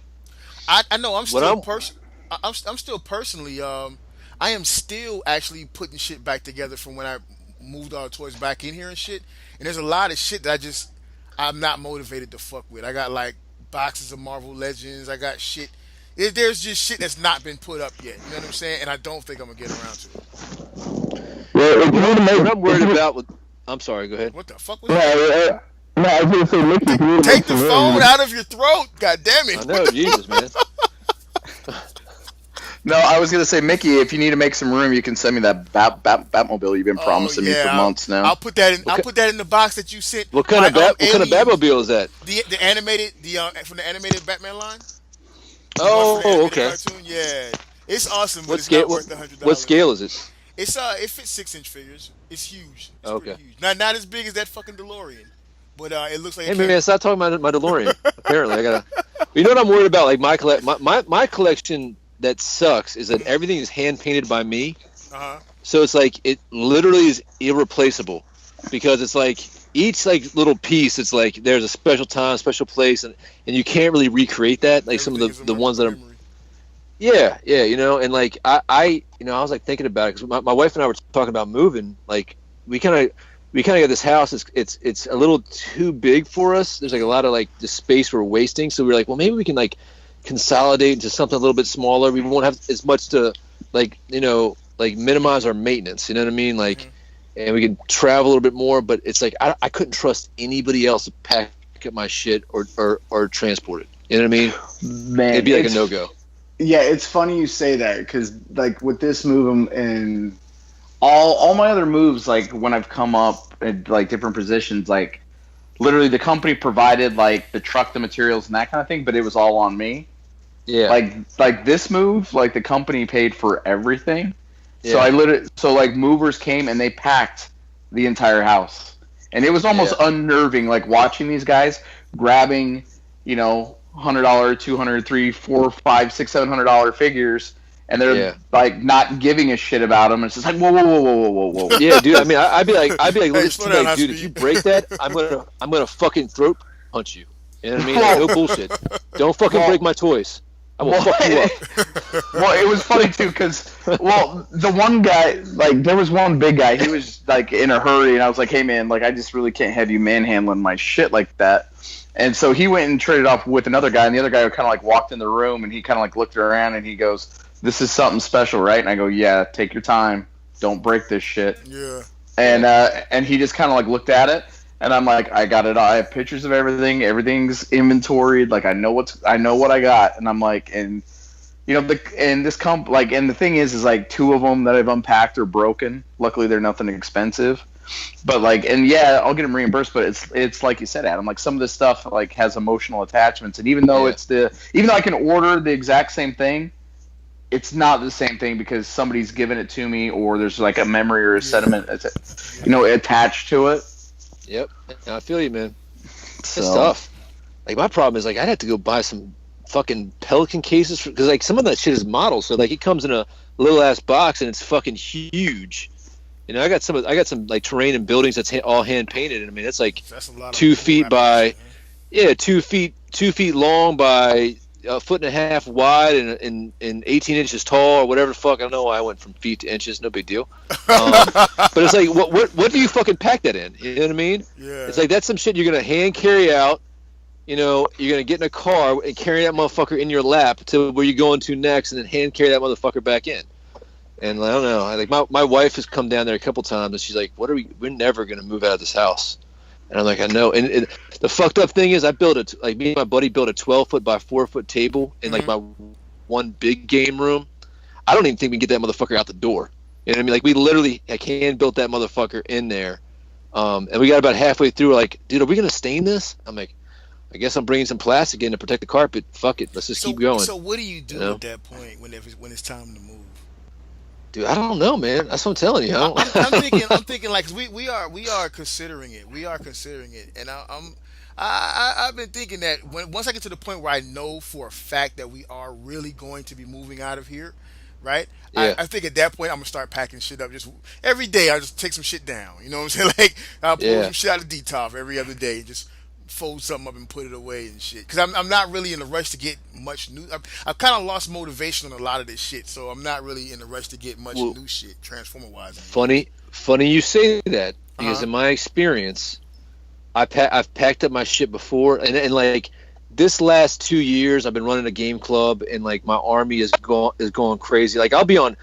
I know I'm still personally I am still actually putting shit back together from when I moved all the toys back in here and shit. And there's a lot of shit that I'm not motivated to fuck with. I got like boxes of Marvel Legends. I got shit. There's just shit that's not been put up yet. You know what I'm saying? And I don't think I'm gonna get around to it. Well, what I'm worried about I'm sorry. Go ahead. What the fuck was that? No, I was gonna say, Mickey, take the phone out of your throat. God damn it! I know, Jesus, man. No, I was gonna say, Mickey, if you need to make some room, you can send me that Batmobile you've been promising me for months now. I'll put that in the box that you sent. What kind of Batmobile is that? The animated from the animated Batman line. Oh, okay. Cartoon? Yeah, it's awesome. But What it's not worth $100. What scale is it? It fits 6-inch figures. It's huge. It's okay. Pretty huge. Not as big as that fucking DeLorean, but it looks like. Hey man, stop talking about my DeLorean. Apparently, I gotta. You know what I'm worried about? Like my collection that sucks is that everything is hand painted by me. So it's like it literally is irreplaceable because it's like each like little piece. It's like there's a special time, special place, and you can't really recreate that. Like some of the ones that are. Yeah, you know, and like I was like thinking about it because my wife and I were talking about moving. Like we kind of got this house. It's a little too big for us. There's like a lot of like the space we're wasting. So we're like, well, maybe we can like consolidate into something a little bit smaller. We won't have as much to like like minimize our maintenance. You know what I mean? Like, and we can travel a little bit more. But it's like I couldn't trust anybody else to pack up my shit or transport it. You know what I mean? Man, it'd be like a no-go. Yeah, it's funny you say that because, like, with this move and all my other moves, like, when I've come up at, like, different positions, like, literally the company provided, like, the truck, the materials, and that kind of thing, but it was all on me. Yeah. Like this move, like, the company paid for everything. Yeah. So, like, movers came and they packed the entire house. And it was almost unnerving, like, watching these guys grabbing, $100, $200, $300, $400, $500, $600, $700 figures, and they're like not giving a shit about them. It's just like whoa. Yeah, dude. I mean, I'd be like, dude, if you break that, I'm gonna fucking throat punch you. You know what I mean? Like, no bullshit. Don't fucking break my toys. I will fuck you up. Well, it was funny too because the one guy, like, there was one big guy. He was like in a hurry, and I was like, hey man, like I just really can't have you manhandling my shit like that. And so he went and traded off with another guy, and the other guy kind of like walked in the room, and he kind of like looked around, and he goes, "This is something special, right?" And I go, "Yeah, take your time, don't break this shit." Yeah. And he just kind of like looked at it, and I'm like, "I got it. I have pictures of everything. Everything's inventoried. Like I know what I got." And I'm like, and the thing is like 2 of them that I've unpacked are broken. Luckily, they're nothing expensive. But like, and yeah, I'll get them reimbursed. But it's like you said, Adam. Like some of this stuff like has emotional attachments, and even though even though I can order the exact same thing, it's not the same thing because somebody's given it to me, or there's like a memory or a sentiment, attached to it. Yep, I feel you, man. It's tough. Like my problem is like I'd have to go buy some fucking Pelican cases because like some of that shit is models, so like it comes in a little ass box and it's fucking huge. I got some like terrain and buildings that's all hand painted, and I mean that's like 2 feet by 2 feet long by a foot and a half wide and 18 inches tall or whatever the fuck. I don't know why I went from feet to inches. No big deal. But it's like, what do you fucking pack that in? You know what I mean? Yeah. It's like that's some shit you're gonna hand carry out. You know, you're gonna get in a car and carry that motherfucker in your lap to where you're going to next, and then hand carry that motherfucker back in. And I don't know. Like my wife has come down there a couple times, and she's like, "We're never gonna move out of this house." And I'm like, I know. And the fucked up thing is, me and my buddy built a 12-foot by 4-foot table in like my one big game room. I don't even think we can get that motherfucker out the door. You know what I mean? Like we literally hand built that motherfucker in there. And we got about halfway through, like, dude, are we gonna stain this? I'm like, I guess I'm bringing some plastic in to protect the carpet. Fuck it, let's just keep going. So what do you do at that point when it's time to move? Dude, I don't know, man. That's what I'm telling you. I'm thinking like we are considering it. We are considering it, and I've been thinking that once I get to the point where I know for a fact that we are really going to be moving out of here, right? Yeah. I think at that point I'm gonna start packing shit up. Just every day I'll just take some shit down. You know what I'm saying? Like I'll pull some shit out of Detox every other day. Just fold something up and put it away and shit. Because I'm not really in a rush to get much new. I've kind of lost motivation on a lot of this shit, so I'm not really in a rush to get much new shit, Transformer wise. Funny you say that, because in my experience, I've packed up my shit before, and like this last 2 years, I've been running a game club, and like my army is going crazy. Like I'll be on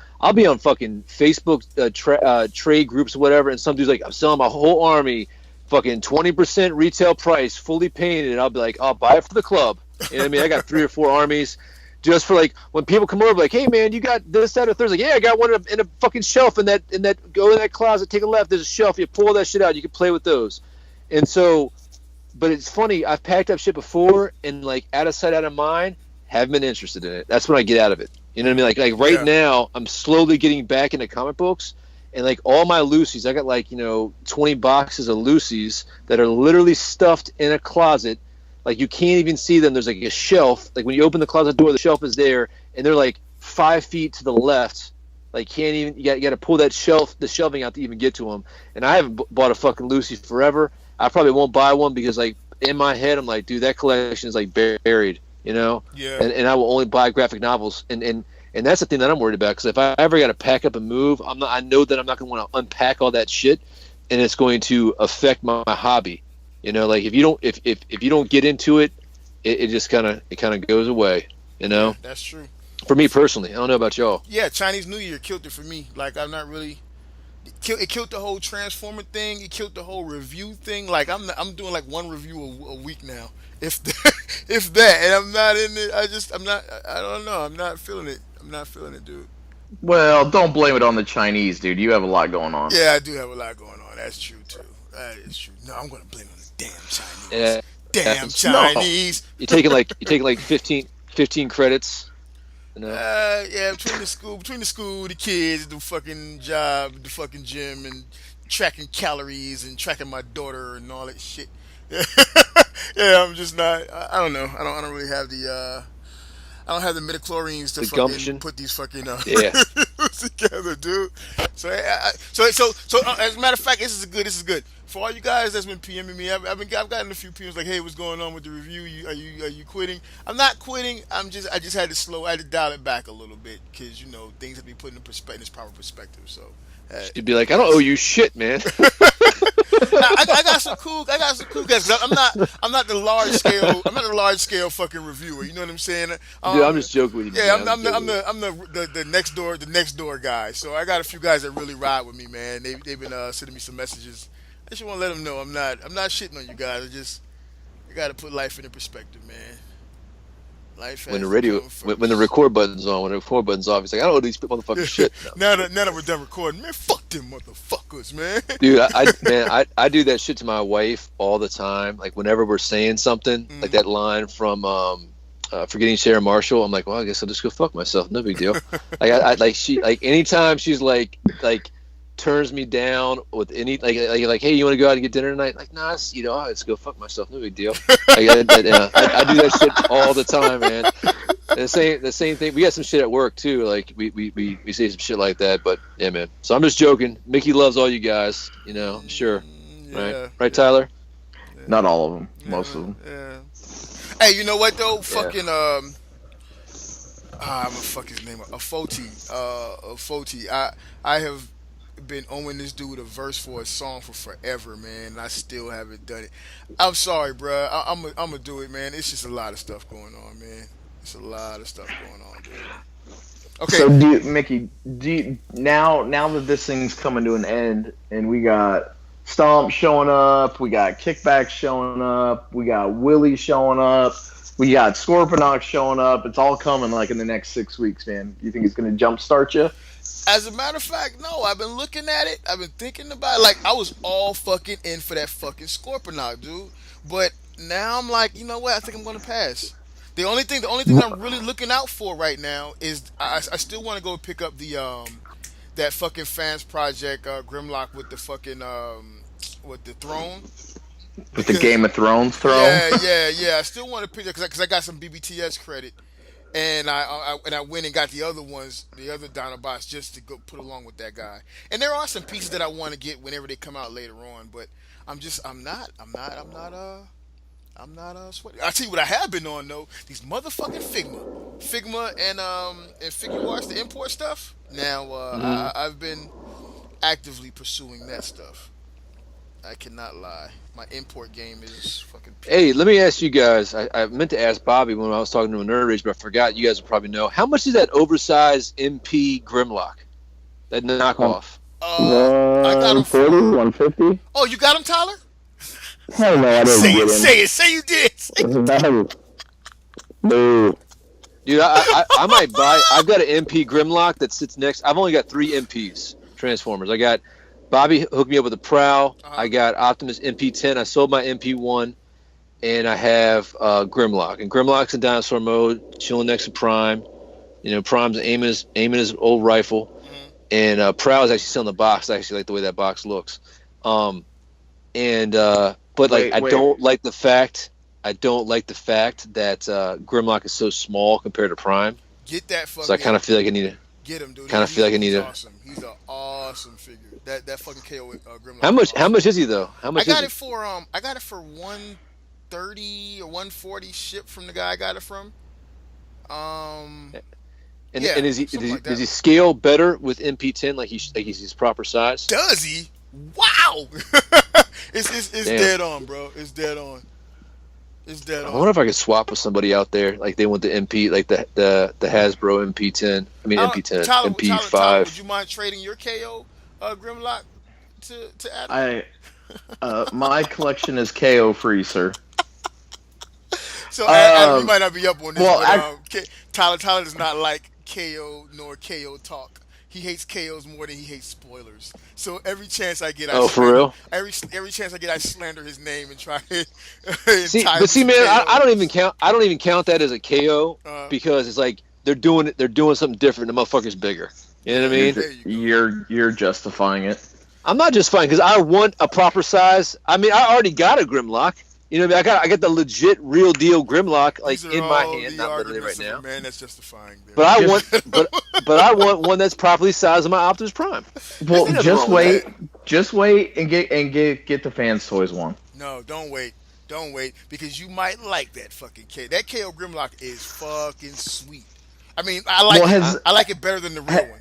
fucking Facebook trade groups or whatever, and some dude's like, I'm selling my whole army. Fucking 20% retail price, fully painted, and I'll be like, I'll buy it for the club. You know what I mean? I got 3 or 4 armies just for like when people come over, like, hey man, you got this, that, or Thursday? Like, yeah, I got one in a fucking shelf in that go in that closet, take a left. There's a shelf. You pull that shit out. You can play with those. And so, but it's funny. I've packed up shit before, and like out of sight, out of mind. Haven't been interested in it. That's when I get out of it. You know what I mean? Like right now, I'm slowly getting back into comic books. And like all my Lucy's, I got like 20 boxes of Lucy's that are literally stuffed in a closet. Like you can't even see them. There's like a shelf. Like when you open the closet door, the shelf is there, and they're like 5 feet to the left. Like can't even. You got to pull the shelving out to even get to them. And I haven't bought a fucking Lucy forever. I probably won't buy one because like in my head, I'm like, dude, that collection is like buried. Yeah. And I will only buy graphic novels. And that's the thing that I'm worried about, because if I ever got to pack up and move, I know that I'm not going to want to unpack all that shit, and it's going to affect my hobby. Like if you don't get into it, it just kind of goes away. Yeah, that's true. For me personally, I don't know about y'all. Yeah, Chinese New Year killed it for me. Like I'm not really. It killed the whole Transformer thing. It killed the whole review thing. Like I'm doing like one review a week now, if that, and I'm not in it. I don't know. I'm not feeling it. I'm not feeling it, dude. Well, don't blame it on the Chinese, dude. You have a lot going on. Yeah, I do have a lot going on. That's true, too. That is true. No, I'm going to blame it on the damn Chinese. Yeah. Damn Chinese. No. You're taking like 15 credits. Yeah, between the school, the kids, the fucking job, the fucking gym, and tracking calories and tracking my daughter and all that shit. Yeah, I'm just not. I don't know. I don't really have the. I don't have the midichlorians to fucking put these fucking together, dude. So as a matter of fact, this is good. For all you guys that's been PMing me, I've gotten a few PMs like, hey, what's going on with the review? Are you quitting? I'm not quitting. I just had to dial it back a little bit, because things have to be put in its proper perspective. So you'd be like, I don't owe you shit, man. I got some cool guys. I'm not the large scale fucking reviewer. You know what I'm saying? Dude, I'm just joking with you. Yeah, I'm the next door guy. So I got a few guys that really ride with me, man. They've been sending me some messages. I just want to let them know I'm not shitting on you guys. I got to put life into perspective, man. Life when the record button's on, when the record button's off, he's like, I don't know these motherfuckers shit. Now that we're done recording, man, fuck them motherfuckers, man. Dude, I do that shit to my wife all the time. Like whenever we're saying something, like that line from Forgetting Sarah Marshall, I'm like, well, I guess I'll just go fuck myself. No big deal. Like anytime she's like turns me down with any like hey, you want to go out and get dinner tonight? Like, nah, I'll just go fuck myself. No big deal. I do that shit all the time, man. And the same thing. We got some shit at work too. Like we say some shit like that. But yeah, man. So I'm just joking. Mickey loves all you guys. I'm sure. Yeah, right, Tyler? Not all of them. Most of them. Yeah. Hey, you know what though? Fucking I'm gonna fuck his name up. A Foti. I have been owing this dude a verse for a song for forever, man. And I still haven't done it. I'm sorry, bro. I'm gonna do it, man. It's just a lot of stuff going on, man. It's a lot of stuff going on, dude. Okay. So, Mickey, now that this thing's coming to an end, and we got Stomp showing up, we got Kickback showing up, we got Willie showing up, we got Scorponok showing up. It's all coming like in the next 6 weeks, man. You think it's gonna jumpstart you? As a matter of fact, no. I've been looking at it. I've been thinking about it. Like, I was all fucking in for that fucking Scorponok, dude. But now I'm like, you know what? I think I'm gonna pass. The only thing I'm really looking out for right now is I still want to go pick up the that fucking fans project Grimlock with the fucking with the throne. With the Game of Thrones throne. Yeah. I still want to pick it because I got some BBTS credit. And I went and got the other ones, the other Dinobots, just to go put along with that guy. And there are some pieces that I want to get whenever they come out later on, but I'm not sweating. I tell you what I have been on though, these motherfucking Figma and Figure Arts, the import stuff. Now I've been actively pursuing that stuff. I cannot lie. My import game is fucking. Hey, let me ask you guys. I meant to ask Bobby when I was talking to a Nerd Rage, but I forgot. You guys will probably know. How much is that oversized MP Grimlock? That knockoff? I got him 40, 150. Oh, you got him, Tyler? Hell no, I didn't get him. Say you did. No. Dude, I might buy. I've got an MP Grimlock that sits next. I've only got 3 MPs Transformers. I got Bobby hooked me up with a Prowl. I got Optimus MP10. I sold my MP1, and I have Grimlock. And Grimlock's in dinosaur mode, chilling next to Prime. You know, Prime's aiming his old rifle, and Prowl is actually still in the box. I actually like the way that box looks. But I don't like the fact that Grimlock is so small compared to Prime. Get that fucking. So I kind of feel like I need to. Get him, dude. Kind of feel like I need to. Awesome. He's an awesome figure. That fucking KO Grimlock. How much is he though? How much? I got it for 130 or 140 shipped from the guy I got it from. And is he scale better with MP10 like he's his proper size? Does he? Wow. it's dead on, bro. It's dead on. I wonder if I could swap with somebody out there, like they want the MP, like the Hasbro MP10. I mean MP10, MP5. Tyler, would you mind trading your KO Grimlock to Adam? My collection is KO free, sir. So Adam, you might not be up on this. Well, Tyler does not like KO nor KO talk. He hates KOs more than he hates spoilers. So every chance I get, for real? Every chance I get, I slander his name and try to. see, man, I don't even count that as a KO because it's like they're doing something different. The motherfucker's bigger. You know what I mean? You're justifying it. I'm not justifying because I want a proper size. I mean, I already got a Grimlock. You know what I mean? I got the legit, real deal Grimlock like in my hand, not literally right now. Man, that's justifying. Them. But I want, but I want one that's properly sized on my Optimus Prime. Well, just wait and get the fans toys one. No, don't wait, because you might like that fucking KO. That KO Grimlock is fucking sweet. I mean, I like it better than the real one.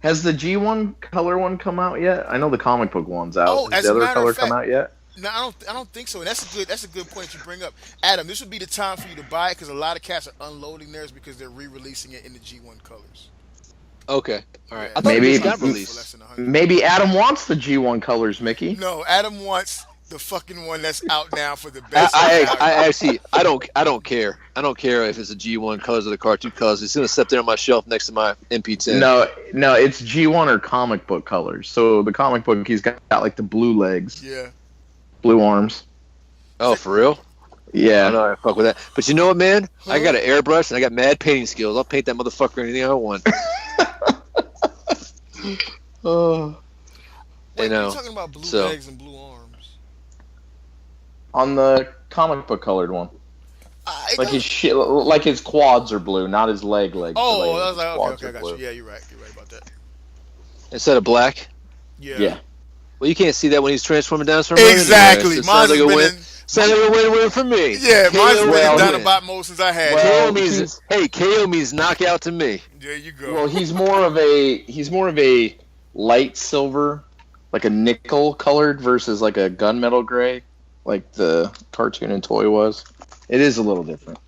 Has the G1 color one come out yet? I know the comic book one's out. Oh, has the other color come out yet? No, I don't think so. And that's a good point that you bring up, Adam. This would be the time for you to buy it because a lot of cats are unloading theirs because they're re-releasing it in the G1 colors. Okay, all right. Yeah. Maybe Adam wants the G1 colors, Mickey. No, Adam wants the fucking one that's out now for the best. I don't care. I don't care if it's a G1 colors or the cartoon colors. It's gonna sit there on my shelf next to my MP10. No, it's G1 or comic book colors. So the comic book, he's got like the blue legs. Yeah. Blue arms. Oh, for real? Yeah. I know I fuck with that. But you know what, man? I got an airbrush and I got mad painting skills. I'll paint that motherfucker anything I want. Oh. Wait, you're talking about blue legs and blue arms. On the comic book colored one. Like his quads are blue, not his legs. Oh, I was like, okay, I got you. Yeah, you're right. You're right about that. Instead of black? Yeah. Well, you can't see that when he's transforming down. Exactly. Sounds Sounds like a win-win for me. Yeah, mine's been well, done about most since I had KO it. means KO means knockout to me. There you go. Well, he's more of a light silver, like a nickel colored versus like a gunmetal gray, like the cartoon and toy was. It is a little different.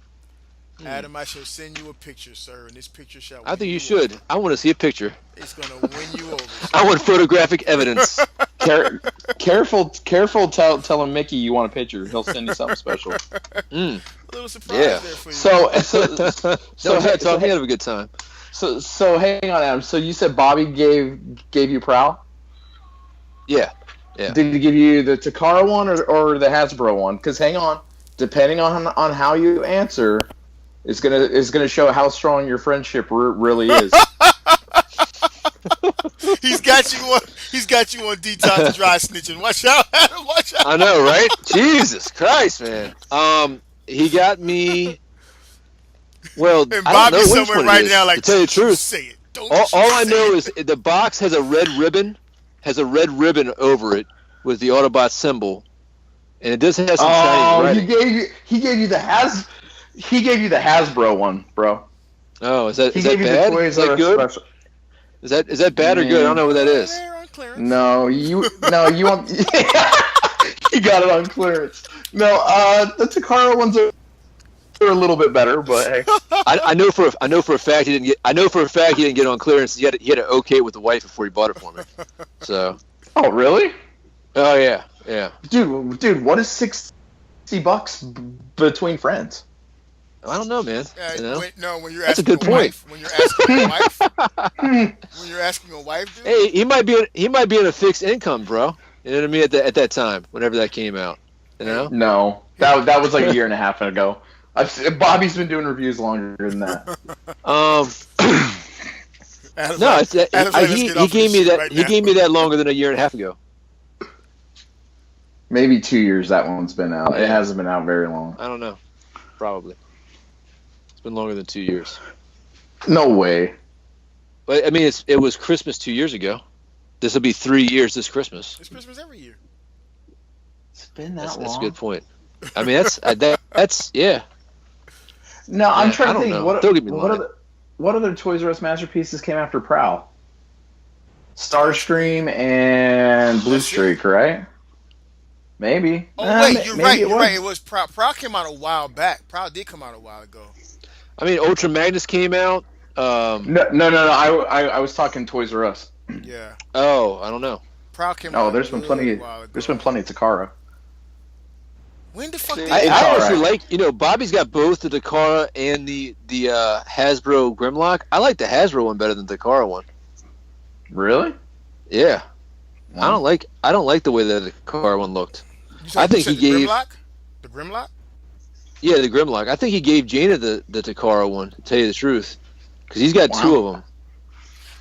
Adam, I shall send you a picture, sir, and this picture shall. I think you should. Over. I want to see a picture. It's gonna win you over. Sir. I want photographic evidence. Careful, telling Mickey you want a picture. He'll send you something special. A little surprise there for you. So Talk me out of a good time. So hang on, Adam. So you said Bobby gave you Prowl? Yeah. Did he give you the Takara one or the Hasbro one? Because hang on, depending on how you answer, is gonna show how strong your friendship really is. He's got you on detox dry snitching. Watch out, Adam. Watch out. I know, right? Jesus Christ, man. He got me. Well, And I Bobby's don't know which somewhere one it right is, now, like, to tell you the truth. Say it. Don't All I say know it. is the box has a red ribbon. Has a red ribbon over it with the Autobot symbol, and it does have some shiny writing. He gave you the Hasbro one, bro. Oh, is that He bad? gave you the Toys Is that R Us good? special. Is that bad or good? I don't know what that is. They're on clearance. No, you want. You got it on clearance. No, the Takara ones are a little bit better, but hey. I know for a fact he didn't get. I know for a fact he didn't get on clearance. He had to okay it with the wife before he bought it for me. So. Oh really? Oh yeah. Dude, what is $60 between friends? I don't know, man. You know? When you're That's a asking good point. wife, when you're asking a wife, when you're asking a wife, dude. Hey, he might be in a fixed income, bro. You know what I mean? At that time, whenever that came out, you know. No, that was like a year and a half ago. Bobby's been doing reviews longer than that. He gave me that. Right, he gave me that longer than a year and a half ago. Maybe 2 years that one's been out. It hasn't been out very long. I don't know. Probably. It's been longer than 2 years. No way. But I mean, it was Christmas 2 years ago. This will be 3 years this Christmas. It's Christmas every year. It's been that long. That's a good point. I mean, that's yeah. No, I'm trying to think. Don't get me what other Toys R Us masterpieces came after Prowl? Starscream and Blue Streak, right? Maybe. Oh wait, you're right. You're right. It was Prowl. Prowl came out a while back. Prowl did come out a while ago. I mean, Ultra Magnus came out. No. I was talking Toys R Us. Yeah. Oh, I don't know. Prowl came out. There's been plenty. There's been plenty of Takara. When the fuck? I actually like. Bobby's got both the Takara and the Hasbro Grimlock. I like the Hasbro one better than the Takara one. Really? Yeah. I don't like the way that the Takara one looked. I think he gave the Grimlock. Yeah, the Grimlock. I think he gave Jaina the Takara one. To tell you the truth, because he's got two of them.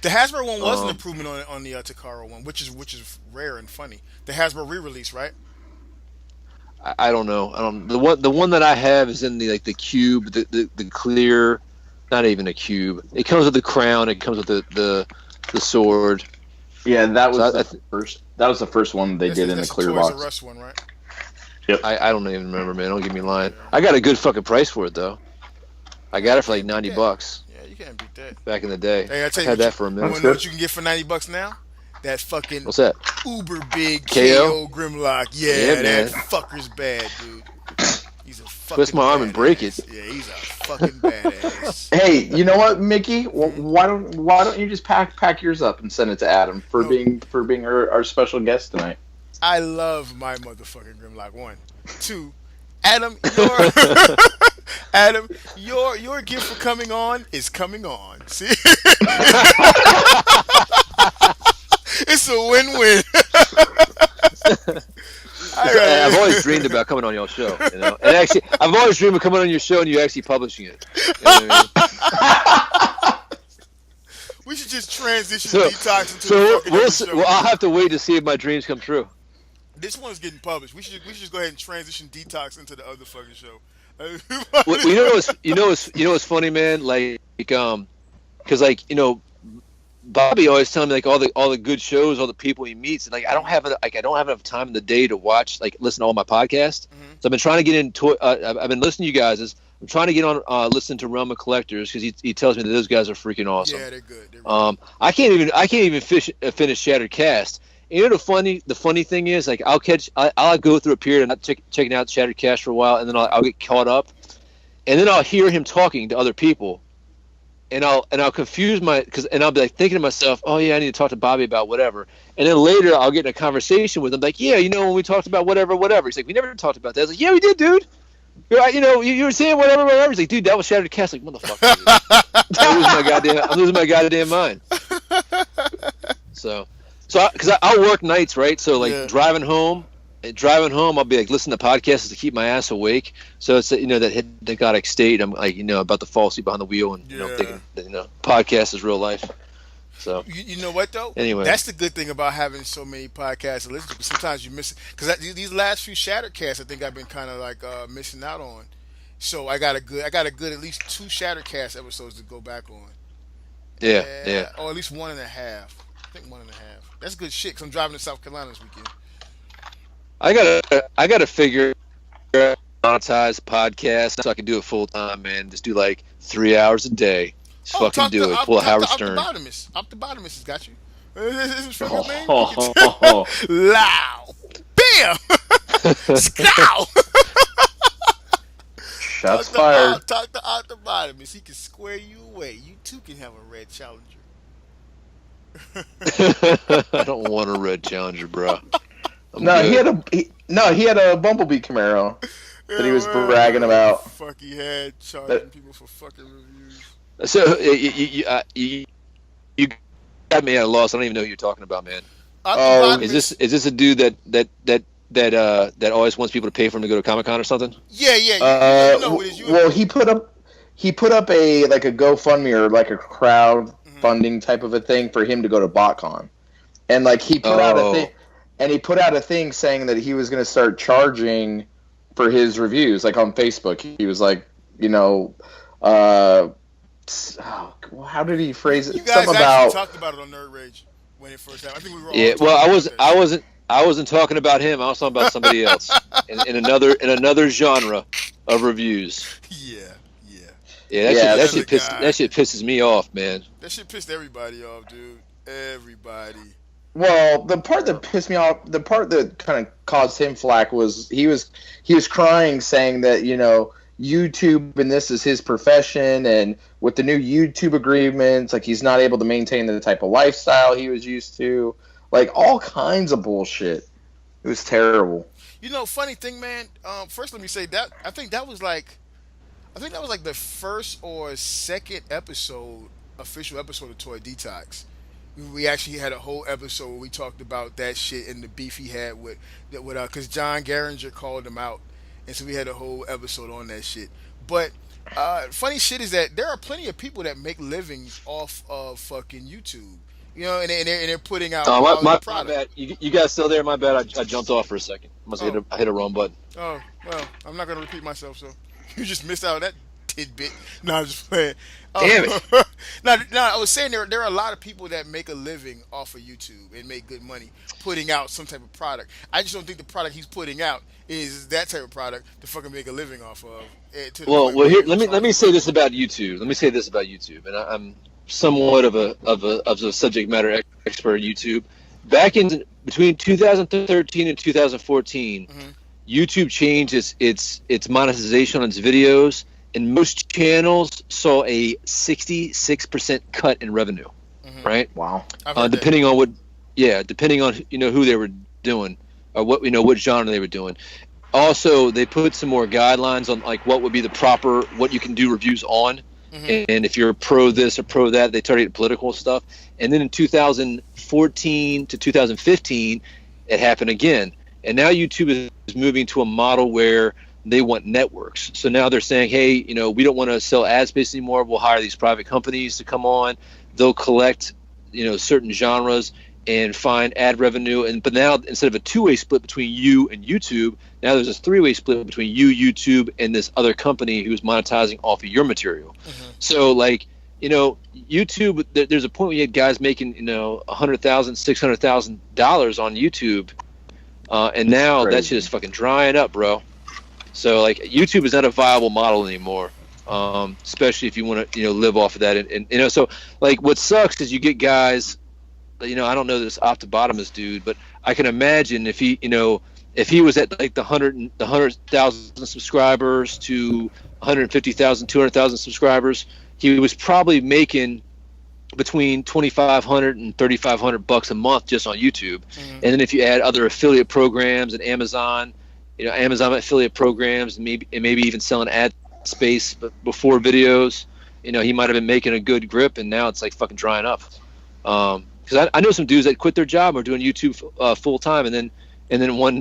The Hasbro one was an improvement on the Takara one, which is rare and funny. The Hasbro re-release, right? I don't know. The one that I have is in the cube, the clear, not even a cube. It comes with the crown. It comes with the sword. Yeah, that was first. That was the first one they did in the clear box. That's the Toys R Us one, right? Yep. I don't even remember, man. Don't give me lying. I got a good fucking price for it though. I got it for like $90. Yeah, you can't beat that. Back in the day. Hey, I tell you, had that for a minute. You know what you can get for $90 now? That fucking what's that? Uber big KO Grimlock. Yeah, man. That fucker's bad, dude. He's a fucking twist my arm and break it. Yeah, he's a fucking badass. Hey, you know what, Mickey? Why don't you just pack yours up and send it to Adam for being our special guest tonight? I love my motherfucking Grimlock. 1, 2, Adam, your gift for coming on is coming on. See, it's a win-win. I've always dreamed about coming on your show, and actually, I've always dreamed of coming on your show and you actually publishing it. You know what I mean? We should just transition Detox into the show. Well, I'll have to wait to see if my dreams come true. This one's getting published. We should just go ahead and transition Detox into the other fucking show. You know what's funny, man? Like, because Bobby always telling me like all the good shows, all the people he meets, and like I don't have enough time in the day to watch listen to all my podcasts. Mm-hmm. So I've been trying to get into. I've been listening to you guys. I'm trying to get on listen to Realm of Collectors because he tells me that those guys are freaking awesome. Yeah, they're good. They're really good. I can't even finish Shattered Cast. And you know the funny thing is like I'll go through a period of not checking out Shattered Cast for a while, and then I'll get caught up, and then I'll hear him talking to other people, and I'll confuse and I'll be like thinking to myself, oh yeah, I need to talk to Bobby about whatever, and then later I'll get in a conversation with him like, yeah, when we talked about whatever, he's like, we never talked about that. I was like, yeah, we did, dude. You were saying whatever. He's like, dude, that was Shattered Cast. Like, motherfucker. I'm losing my goddamn mind. So because I'll work nights, right? So like driving home, I'll be like listening to podcasts to keep my ass awake. So it's that hypnagogic state. I'm like about to fall asleep behind the wheel and thinking that, podcast is real life. So you know what though? Anyway, that's the good thing about having so many podcasts to listen to. But sometimes you miss it because these last few Shattercasts, I think I've been kind of like missing out on. So I got a good at least 2 Shattercast episodes to go back on. Yeah. Or at least 1.5. I think 1.5. That's good shit. Cause I'm driving to South Carolina this weekend. I gotta figure monetize podcast so I can do it full time, man. Just do like 3 hours a day. Just fucking do it. Pull a Howard Stern. Optibotimus has got you. This is fucking name. Loud. Bam. Scow. Shots fired. Talk to Optibotimus. He can square you away. You too can have a red Challenger. I don't want a red Challenger, bro. He had a Bumblebee Camaro that he was bragging about. Fuck, he had charging people for fucking reviews. So you got me at a loss. I don't even know who you're talking about, man. Is this a dude that always wants people to pay for him to go to Comic-Con or something? Yeah. Well, he put up a like a GoFundMe or like a crowdfunding type of a thing for him to go to BotCon, and like he put out a thing, and he put out a thing saying that he was going to start charging for his reviews, like on Facebook. He was like, how did he phrase it? You guys actually talked about it on Nerd Rage when it first happened. I think we were all I wasn't talking about him. I was talking about somebody else in another genre of reviews. That shit pisses me off, man. That shit pissed everybody off, dude. Everybody. Well, the part that pissed me off, the part that kind of caused him flack was he was crying, saying that YouTube and this is his profession, and with the new YouTube agreements, like he's not able to maintain the type of lifestyle he was used to, like all kinds of bullshit. It was terrible. Funny thing, man. First, let me say that I think that was like the first or second official episode of Toy Detox. We actually had a whole episode where we talked about that shit and the beef he had with because John Garinger called him out. And so we had a whole episode on that shit. But funny shit is that there are plenty of people that make livings off of fucking YouTube. And they're putting out my bad. You guys still there? My bad. I jumped off for a second. I hit a wrong button. Oh, well, I'm not going to repeat myself, so you just missed out on that tidbit. No, I'm just playing. Damn it. No, I was saying there are a lot of people that make a living off of YouTube and make good money putting out some type of product. I just don't think the product he's putting out is that type of product to fucking make a living off of. Well, here let me say this about YouTube. And I'm somewhat of a subject matter expert at YouTube. Back in between 2013 and 2014, YouTube changed its monetization on its videos, and most channels saw a 66% cut in revenue. Right? Wow. Depending on who they were doing or what genre they were doing. Also, they put some more guidelines on like what would be the proper what you can do reviews on. And if you're pro this or pro that, they started political stuff. And then in 2014 to 2015, it happened again. And now YouTube is moving to a model where they want networks. So now they're saying, hey, we don't want to sell ad space anymore. We'll hire these private companies to come on. They'll collect, certain genres and find ad revenue. But now instead of a two-way split between you and YouTube, now there's a three-way split between you, YouTube, and this other company who's monetizing off of your material. So like, YouTube. There's a point where you had guys making $100,000, $600,000 on YouTube, and now that shit is fucking drying up, bro. So like YouTube is not a viable model anymore, especially if you want to live off of that. And so like what sucks is you get guys. I don't know this Optibotimus dude, but I can imagine if he was at like the 100,000 subscribers to 150,000, 200,000 subscribers, he was probably making between $2,500 and $3,500 a month just on YouTube. And then if you add other affiliate programs and Amazon affiliate programs, and maybe even selling ad space before videos, he might have been making a good grip, and now it's like fucking drying up. Because I know some dudes that quit their job or doing YouTube full time, and then one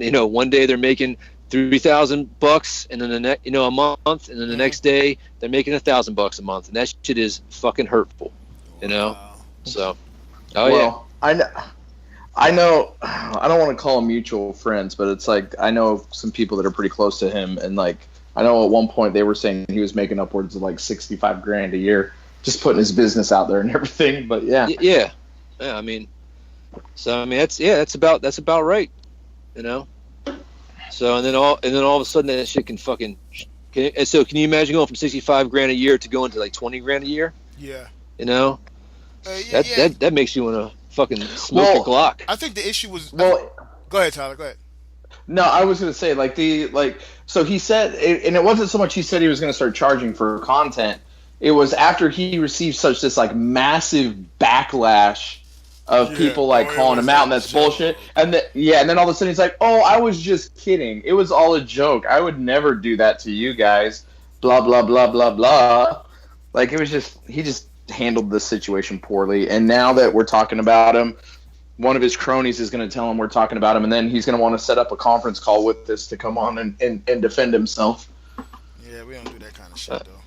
day they're making $3,000, and then a month, and then the next day they're making $1,000 a month, and that shit is fucking hurtful, Wow. So, yeah. I know. I don't want to call them mutual friends, but it's like I know some people that are pretty close to him, and like I know at one point they were saying he was making upwards of like $65,000 a year, just putting his business out there and everything. But yeah. I mean, that's about right, So and then all of a sudden that shit can fucking. So can you imagine going from $65,000 a year to going to like $20,000 a year? Yeah. That makes you want to fucking smoke a Glock. I think the issue was. Go ahead, Tyler. Go ahead. No, I was gonna say so he said, and it wasn't so much he said he was gonna start charging for content. It was after he received such this like massive backlash of people like calling him out, and that's bullshit. And then all of a sudden he's like, "Oh, I was just kidding. It was all a joke. I would never do that to you guys." Blah blah blah blah blah. Like he just handled the situation poorly. And now that we're talking about him, one of his cronies is going to tell him we're talking about him, and then he's going to want to set up a conference call with us to come on and defend himself. Yeah, we don't do that kind of shit though.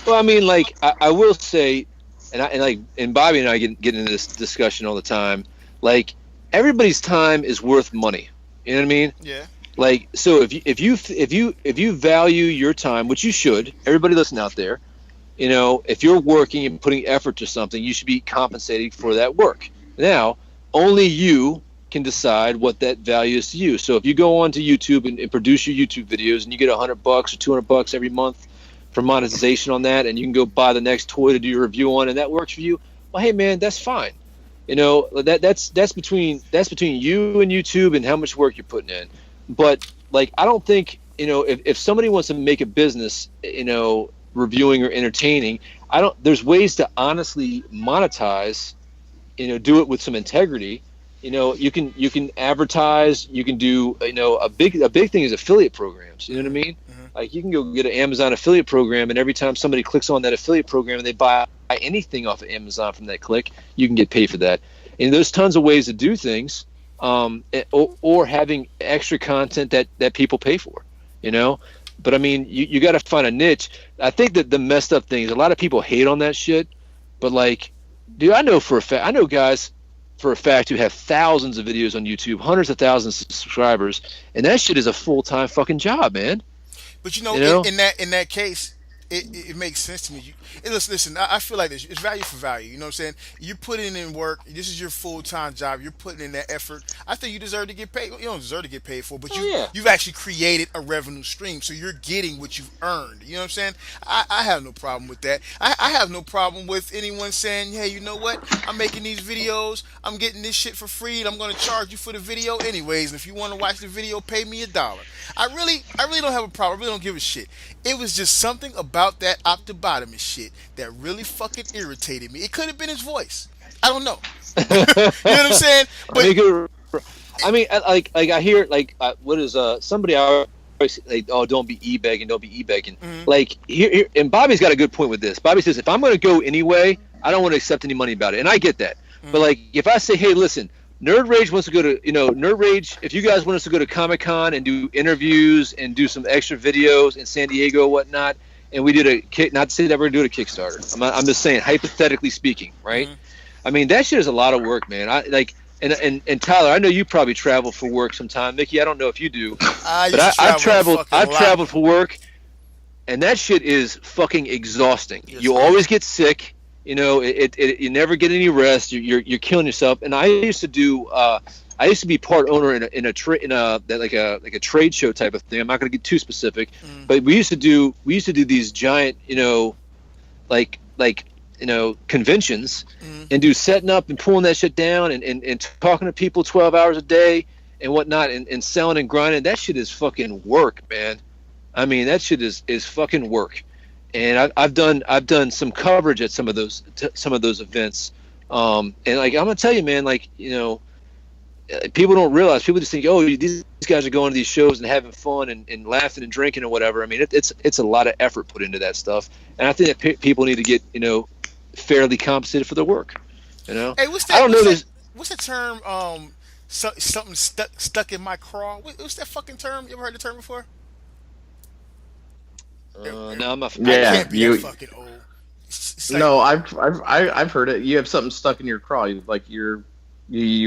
Well, I mean, like I will say. And Bobby and I get into this discussion all the time. Like everybody's time is worth money. You know what I mean? Yeah. Like so, if you value your time, which you should, everybody listen out there, if you're working and putting effort to something, you should be compensated for that work. Now, only you can decide what that value is to you. So if you go onto YouTube and produce your YouTube videos and you get $100 or $200 every month for monetization on that, and you can go buy the next toy to do your review on, and that works for you, well, hey man, that's fine. That's between you and YouTube and how much work you're putting in. But like, I don't think if somebody wants to make a business, reviewing or entertaining, there's ways to honestly monetize, do it with some integrity. You can advertise, you can do, a big thing is affiliate programs. You know what I mean? Like you can go get an Amazon affiliate program, and every time somebody clicks on that affiliate program and they buy anything off of Amazon from that click, you can get paid for that. And there's tons of ways to do things, or having extra content that people pay for, But I mean, you got to find a niche. I think that the messed up thing is a lot of people hate on that shit, but like, dude, I know guys for a fact who have thousands of videos on YouTube, hundreds of thousands of subscribers, and that shit is a full-time fucking job, man. But in that case, it makes sense to me. Listen, I feel like this. It's value for value. You know what I'm saying? You're putting in work. This is your full-time job. You're putting in that effort. I think you deserve to get paid. You don't deserve to get paid for, but you've actually created a revenue stream, so you're getting what you've earned. You know what I'm saying? I have no problem with that. I have no problem with anyone saying, hey, you know what? I'm making these videos. I'm getting this shit for free, and I'm going to charge you for the video anyways. And if you want to watch the video, pay me $1. I really don't have a problem. I really don't give a shit. It was just something about that Optibotimus shit that really fucking irritated me. It could have been his voice. I don't know. You know what I'm saying? But I mean, like I hear what is somebody always like, oh, don't be e-begging, don't be e-begging. Like here, and Bobby's got a good point with this. Bobby says, if I'm going to go anyway, I don't want to accept any money about it, and I get that. But like, if I say, hey, listen, Nerd Rage wants to go to, Nerd Rage, if you guys want us to go to Comic-Con and do interviews and do some extra videos in San Diego and whatnot, and we did not to say that we're going to do a Kickstarter. I'm just saying, hypothetically speaking, right? I mean, that shit is a lot of work, man. And Tyler, I know you probably travel for work sometime. Mickey, I don't know if you do. I've traveled for work. and that shit is fucking exhausting. Yes, You always get sick. You know, you never get any rest. You're killing yourself. And I used to do. I used to be part owner in a trade show type of thing. I'm not going to get too specific, but we used to do these giant, conventions, and do setting up and pulling that shit down and talking to people 12 hours a day and whatnot, and selling and grinding. That shit is fucking work, man. I mean, that shit is fucking work. And I've done some coverage at some of those events, and like I'm gonna tell you, man, like, you know, people don't realize. People just think, oh, these guys are going to these shows and having fun and laughing and drinking and whatever. I mean, it's a lot of effort put into that stuff, and I think that people need to get, you know, fairly compensated for their work. You know, hey, what's that? What's the term? Something stuck in my craw. What's that fucking term? You ever heard the term before? No, I'm not. Yeah, I can't be that fucking old. Like, no, I've heard it. You have something stuck in your craw, like you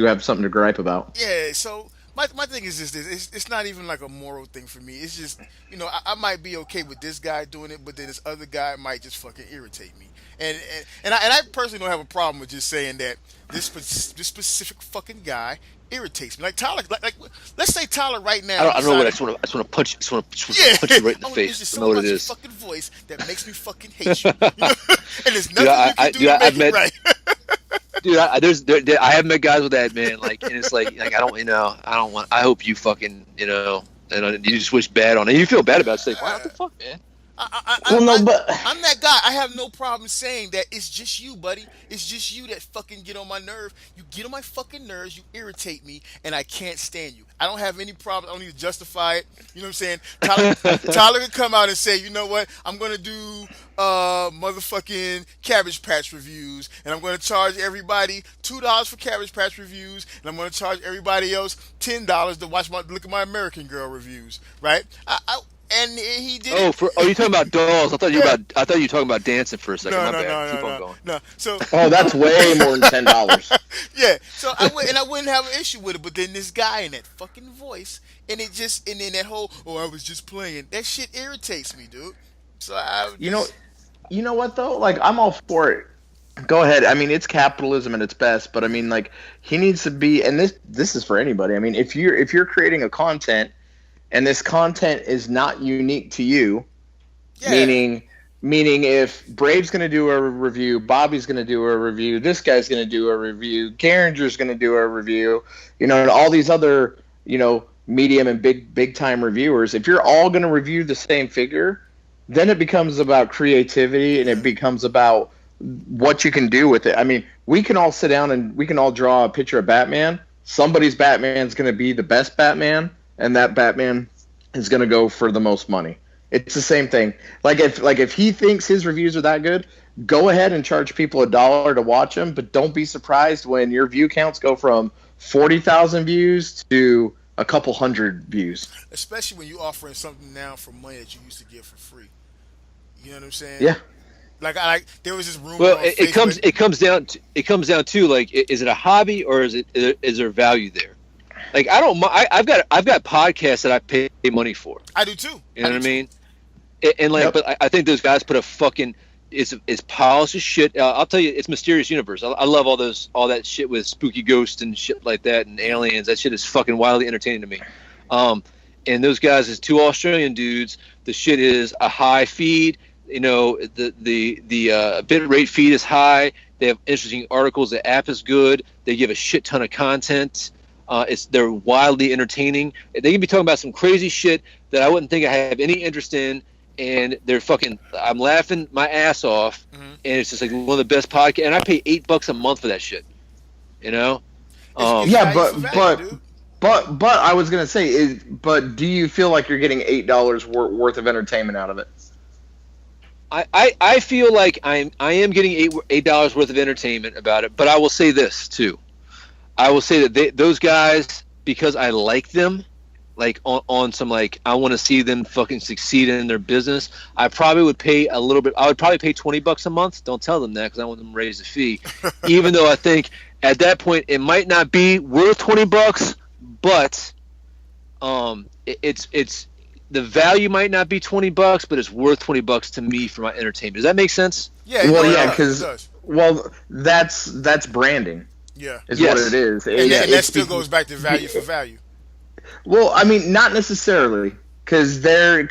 have something to gripe about. Yeah. So my thing is this: it's not even like a moral thing for me. It's just, you know, I might be okay with this guy doing it, but then this other guy might just fucking irritate me. And I personally don't have a problem with just saying that this specific fucking guy irritates me. Like Tyler, like let's say Tyler right now. I don't know what I just want to punch you right in the face. It's just I know so what much it is. fucking voice that makes me fucking hate you. You know? And there's nothing you can do to I've make it met, right. Dude, I have met guys with that, man. Like, and it's like I don't want. I hope you fucking, you know, and you just wish bad on it. You feel bad about it. It's like, wow, what the fuck, man. I'm that guy. I have no problem saying that it's just you, buddy. It's just you that fucking get on my nerve. You get on my fucking nerves. You irritate me, and I can't stand you. I don't have any problem. I don't need to justify it. You know what I'm saying? Tyler can come out and say, you know what? I'm going to do motherfucking Cabbage Patch reviews, and I'm going to charge everybody $2 for Cabbage Patch reviews, and I'm going to charge everybody else $10 to look at my American Girl reviews, right? And he did. You talking about dolls? I thought you were talking about dancing for a second. No. So. That's way more than $10. Yeah. So I wouldn't have an issue with it, but then this guy in that fucking voice, and then that whole, I was just playing. That shit irritates me, dude. So you know what though? Like, I'm all for it. Go ahead. I mean, it's capitalism at its best, but I mean, like, he needs to be, and this is for anybody. I mean, if you're creating a content, and this content is not unique to you, meaning if Brave's going to do a review, Bobby's going to do a review, this guy's going to do a review, Garinger going to do a review, you know, and all these other, you know, medium and big time reviewers, if you're all going to review the same figure, then it becomes about creativity and it becomes about what you can do with it. I mean, we can all sit down and we can all draw a picture of Batman. Somebody's Batman's going to be the best Batman, and that Batman is going to go for the most money. It's the same thing. Like if he thinks his reviews are that good, go ahead and charge people $1 to watch them, but don't be surprised when your view counts go from 40,000 views to a couple hundred views. Especially when you're offering something now for money that you used to get for free. You know what I'm saying? Yeah. Like there was this rumor. Well, on it comes down to like, is it a hobby or is there value there? Like, I've got podcasts that I pay money for. I do too. You know what I mean? And like, but I think those guys put a fucking it's polished as shit. I'll tell you, it's Mysterious Universe. I love all that shit with spooky ghosts and shit like that and aliens. That shit is fucking wildly entertaining to me. And those guys is two Australian dudes. The shit is a high feed. You know, the bit rate feed is high. They have interesting articles. The app is good. They give a shit ton of content. They're wildly entertaining. They can be talking about some crazy shit that I wouldn't think I have any interest in, and they're fucking. I'm laughing my ass off, and it's just like one of the best podcasts. And I pay $8 a month for that shit. You know. Yeah, but I was gonna say, but do you feel like you're getting $8 worth of entertainment out of it? I feel like I am getting $8 worth of entertainment about it, but I will say this too. I will say that those guys, because I like them, like on some like I want to see them fucking succeed in their business, I probably would pay a little bit. I would probably pay $20 a month. Don't tell them that because I want them to raise the fee. Even though I think at that point it might not be worth $20, but it's the value might not be $20, but it's worth $20 to me for my entertainment. Does that make sense? Yeah. Well, yeah, because that's branding. Yeah, is what it is. And that still goes back to value for value. Well, I mean, not necessarily, because that's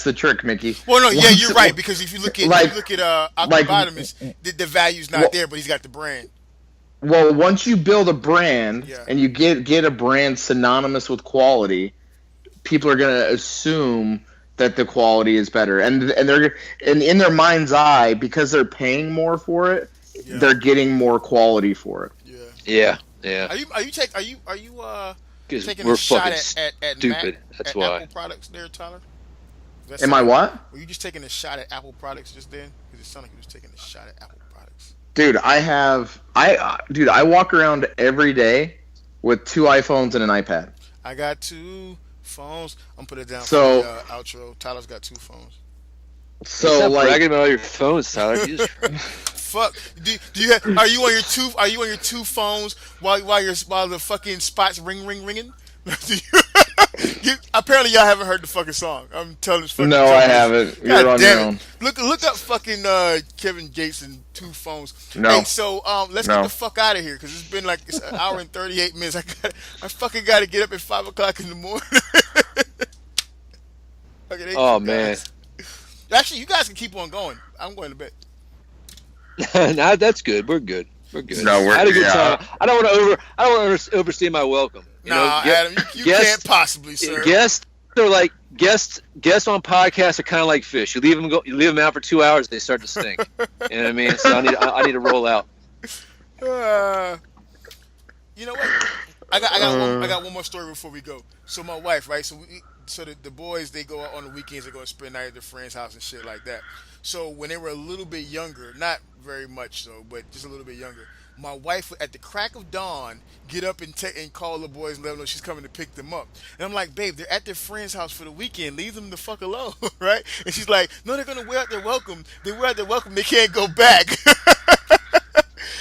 the trick, Mickey. Well, no, yeah, you're right, because if you look at Optibotimus, the value's not there, but he's got the brand. Well, once you build a brand and you get a brand synonymous with quality, people are going to assume that the quality is better, and they're in their mind's eye, because they're paying more for it, they're getting more quality for it. Yeah. Are you taking we're a shot fucking at stupid. That's why. Apple products there, Tyler? Am I what? Were you just taking a shot at Apple products just then? Because it sounded like you was taking a shot at Apple products. Dude, I walk around every day with 2 iPhones and an iPad. I got 2 phones. I'm putting it down for the outro. Tyler's got 2 phones. So stop bragging about all your phones, Tyler. Fuck. Are you on your 2 phones while the fucking spots ringing? Apparently y'all haven't heard the fucking song. I'm telling this fucking. No, I haven't. You're on your own. Look up fucking Kevin Gates and 2 phones. No. Hey, so let's get the fuck out of here, because it's been like an hour and 38 minutes. I fucking got to get up at 5 o'clock in the morning. Okay, man. Actually, you guys can keep on going. I'm going to bed. Nah, that's good. We're good. No, I had a good time. I don't want to overstay my welcome. Adam, you can't possibly, sir. Guests on podcasts are kind of like fish. You leave them out for 2 hours, they start to stink. You know what I mean? So I need to roll out. You know what? I got one more story before we go. So my wife, right? So the boys, they go out on the weekends. They go and spend the night at their friend's house and shit like that. So when they were a little bit younger, not very much so, but just a little bit younger, my wife would, at the crack of dawn, get up and call the boys and let them know she's coming to pick them up. And I'm like, babe, they're at their friend's house for the weekend. Leave them the fuck alone, right? And she's like, no, they're going to wear out their welcome. They wear out their welcome. They can't go back.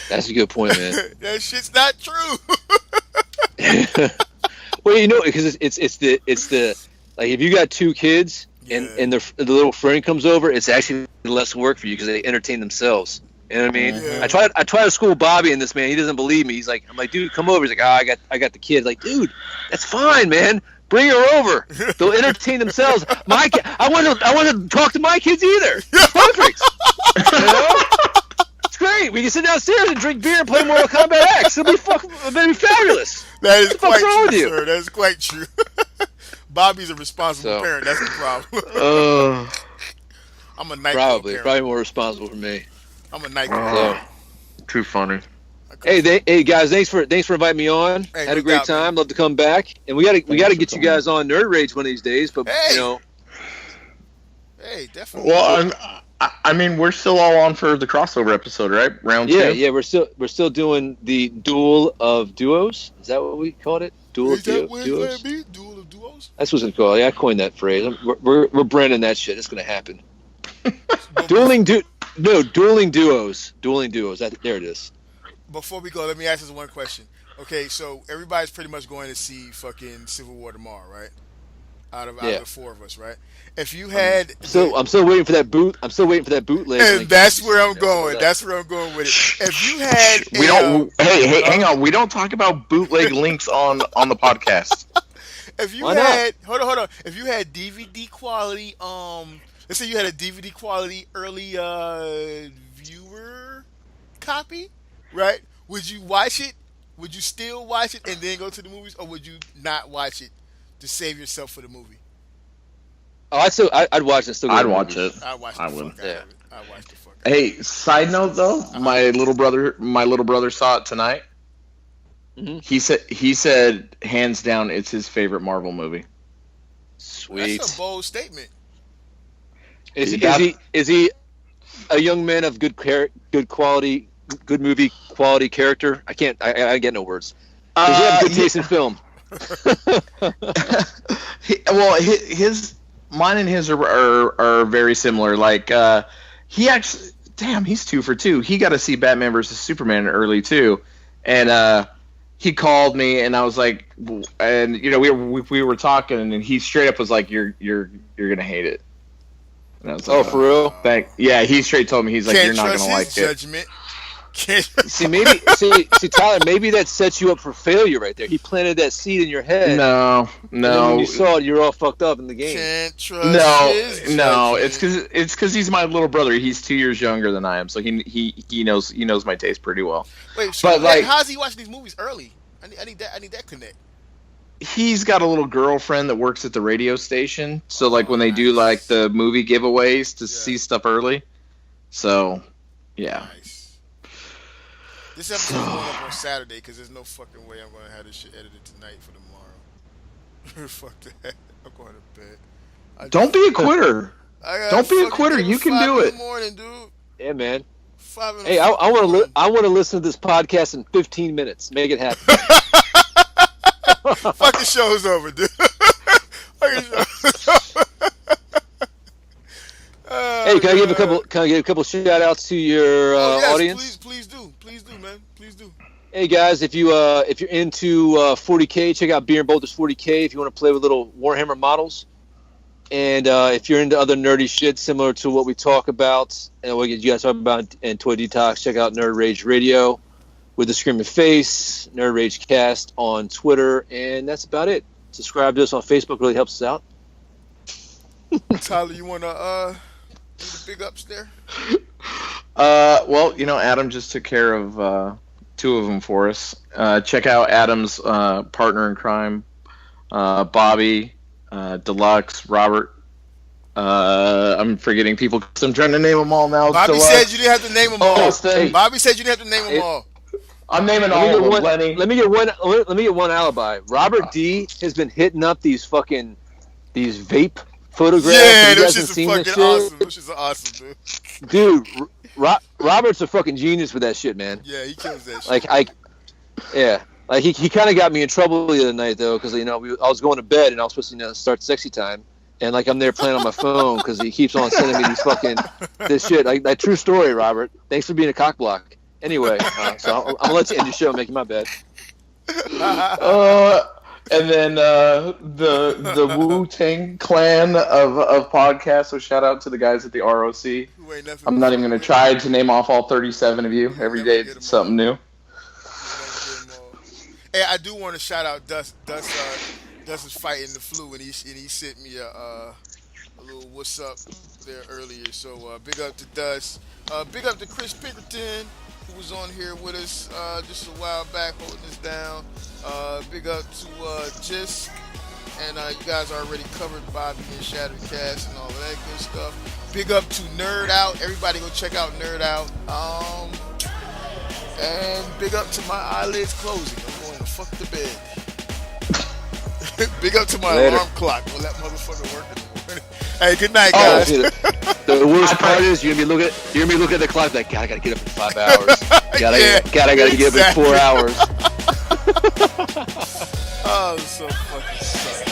That's a good point, man. That shit's not true. Well, because it's the like, if you got 2 kids and the little friend comes over, it's actually less work for you because they entertain themselves. You know what I mean? Yeah. I try to school Bobby in this, man. He doesn't believe me. I'm like, dude, come over. He's like, I got the kids. Like, dude, that's fine, man. Bring her over. They'll entertain themselves. I want to talk to my kids either. Perfect. You know? It's great. We can sit downstairs and drink beer and play Mortal Kombat X. It'll be fabulous. That is quite true, sir. That is quite true. Bobby's a responsible parent. That's the problem. I'm a night parent. Probably more responsible for me. I'm a night parent. Too funny. Hey guys, thanks for inviting me on. Had a great time. Love to come back, and we gotta get you guys on Nerd Rage one of these days. But Hey, definitely. Well, I mean, we're still all on for the crossover episode, right? Round 2. Yeah. We're still doing the Duel of Duos. Is that what we called it? Duel of Duos. Duel of Duos. That's what it's called. Yeah, I coined that phrase. We're branding that shit. It's gonna happen. Dueling Duos. There it is. Before we go, let me ask this one question. Okay, so everybody's pretty much going to see fucking Civil War tomorrow, right? Out of the 4 of us, right? If you had, I'm still waiting for that boot. I'm still waiting for that bootleg. And that's where I'm going. That's where I'm going with it. If you had, Hey, hang on. We don't talk about bootleg links on the podcast. If you had, hold on. If you had DVD quality, let's say you had a DVD quality early viewer copy, right? Would you watch it? Would you still watch it and then go to the movies, or would you not watch it to save yourself for the movie? Oh, I'd watch it. I'd watch it. I would. I'd watch the fuck. Hey, side note though, my little brother saw it tonight. Mm-hmm. He said hands down it's his favorite Marvel movie. Sweet. That's a bold statement. Is he a young man of good quality, good movie quality character? I get no words. Does he have good taste in film? Mine and his are very similar. Like he actually, he's 2 for 2. He got to see Batman versus Superman early too, and he called me, and I was like, and you know, we were talking, and he straight up was like, "You're gonna hate it." And I was like, "Oh, for real?" Yeah, he straight told me, he's like, "You're not gonna like judgment. See, Tyler, maybe that sets you up for failure right there. He planted that seed in your head. No. When you saw it, you're all fucked up in the game. Can't trust no. It's because he's my little brother. He's 2 years younger than I am, so he knows my taste pretty well. Wait, so but like, how's he watching these movies early? I need that connect. He's got a little girlfriend that works at the radio station, so like when they do like the movie giveaways to see stuff early. So, yeah. Nice. This episode's going up on Saturday because there's no fucking way I'm going to have this shit edited tonight for tomorrow. Fuck that. I'm going to bed. Don't be a quitter. Don't be a quitter. You can do it. Morning, dude. Yeah, man. Hey, I want to listen to this podcast in 15 minutes. Make it happen. Fucking show's over, dude. Hey, can I give a couple shout outs to your audience? Please do, man. Please do. Hey guys, if you're into 40K, check out Beer and Boulders 40K if you want to play with little Warhammer models. And if you're into other nerdy shit similar to what we talk about and what you guys talk about in Toy Detox, check out Nerd Rage Radio with the Screaming Face, Nerd Rage Cast on Twitter, and that's about it. Subscribe to us on Facebook, really helps us out. Tyler, you wanna do the big ups there? Well, you know, Adam just took care of 2 of them for us. Check out Adam's partner in crime, Bobby, Deluxe, Robert. I'm forgetting people because I'm trying to name them all now. Bobby said you didn't have to name them all. Bobby said you didn't have to name them all. I'm naming all of them, Lenny. Let me get one alibi. Robert D has been hitting up these vape photographs. Yeah, those shits are fucking awesome. Those shits are awesome, dude. Robert's a fucking genius with that shit, man. Yeah, he kills that shit. He kind of got me in trouble the other night though, because I was going to bed and I was supposed to start sexy time, and like I'm there playing on my phone because he keeps on sending me this shit. Like that true story, Robert. Thanks for being a cock block. Anyway, so I'm gonna let you end your show, making my bed. And then the Wu-Tang clan of podcasts. So shout out to the guys at the ROC. I'm not even gonna try to name off all 37 of you. Every day it's something new. Hey, I do want to shout out Dust. Dust is fighting the flu, and he sent me a little what's up there earlier. So big up to Dust. Big up to Chris Pinkerton, who was on here with us just a while back, holding us down. Big up to Jisk, and you guys already covered Bobby and Shattercast and all of that good stuff. Big up to Nerd Out. Everybody go check out Nerd Out. And big up to my eyelids closing. I'm going to fuck the bed. Big up to my alarm clock. Will that motherfucker work in the morning? Hey, good night, guys. The worst part is you're gonna be looking at the clock like, God, I gotta get up in 5 hours. I gotta get up in 4 hours. Oh, so fucking sucks.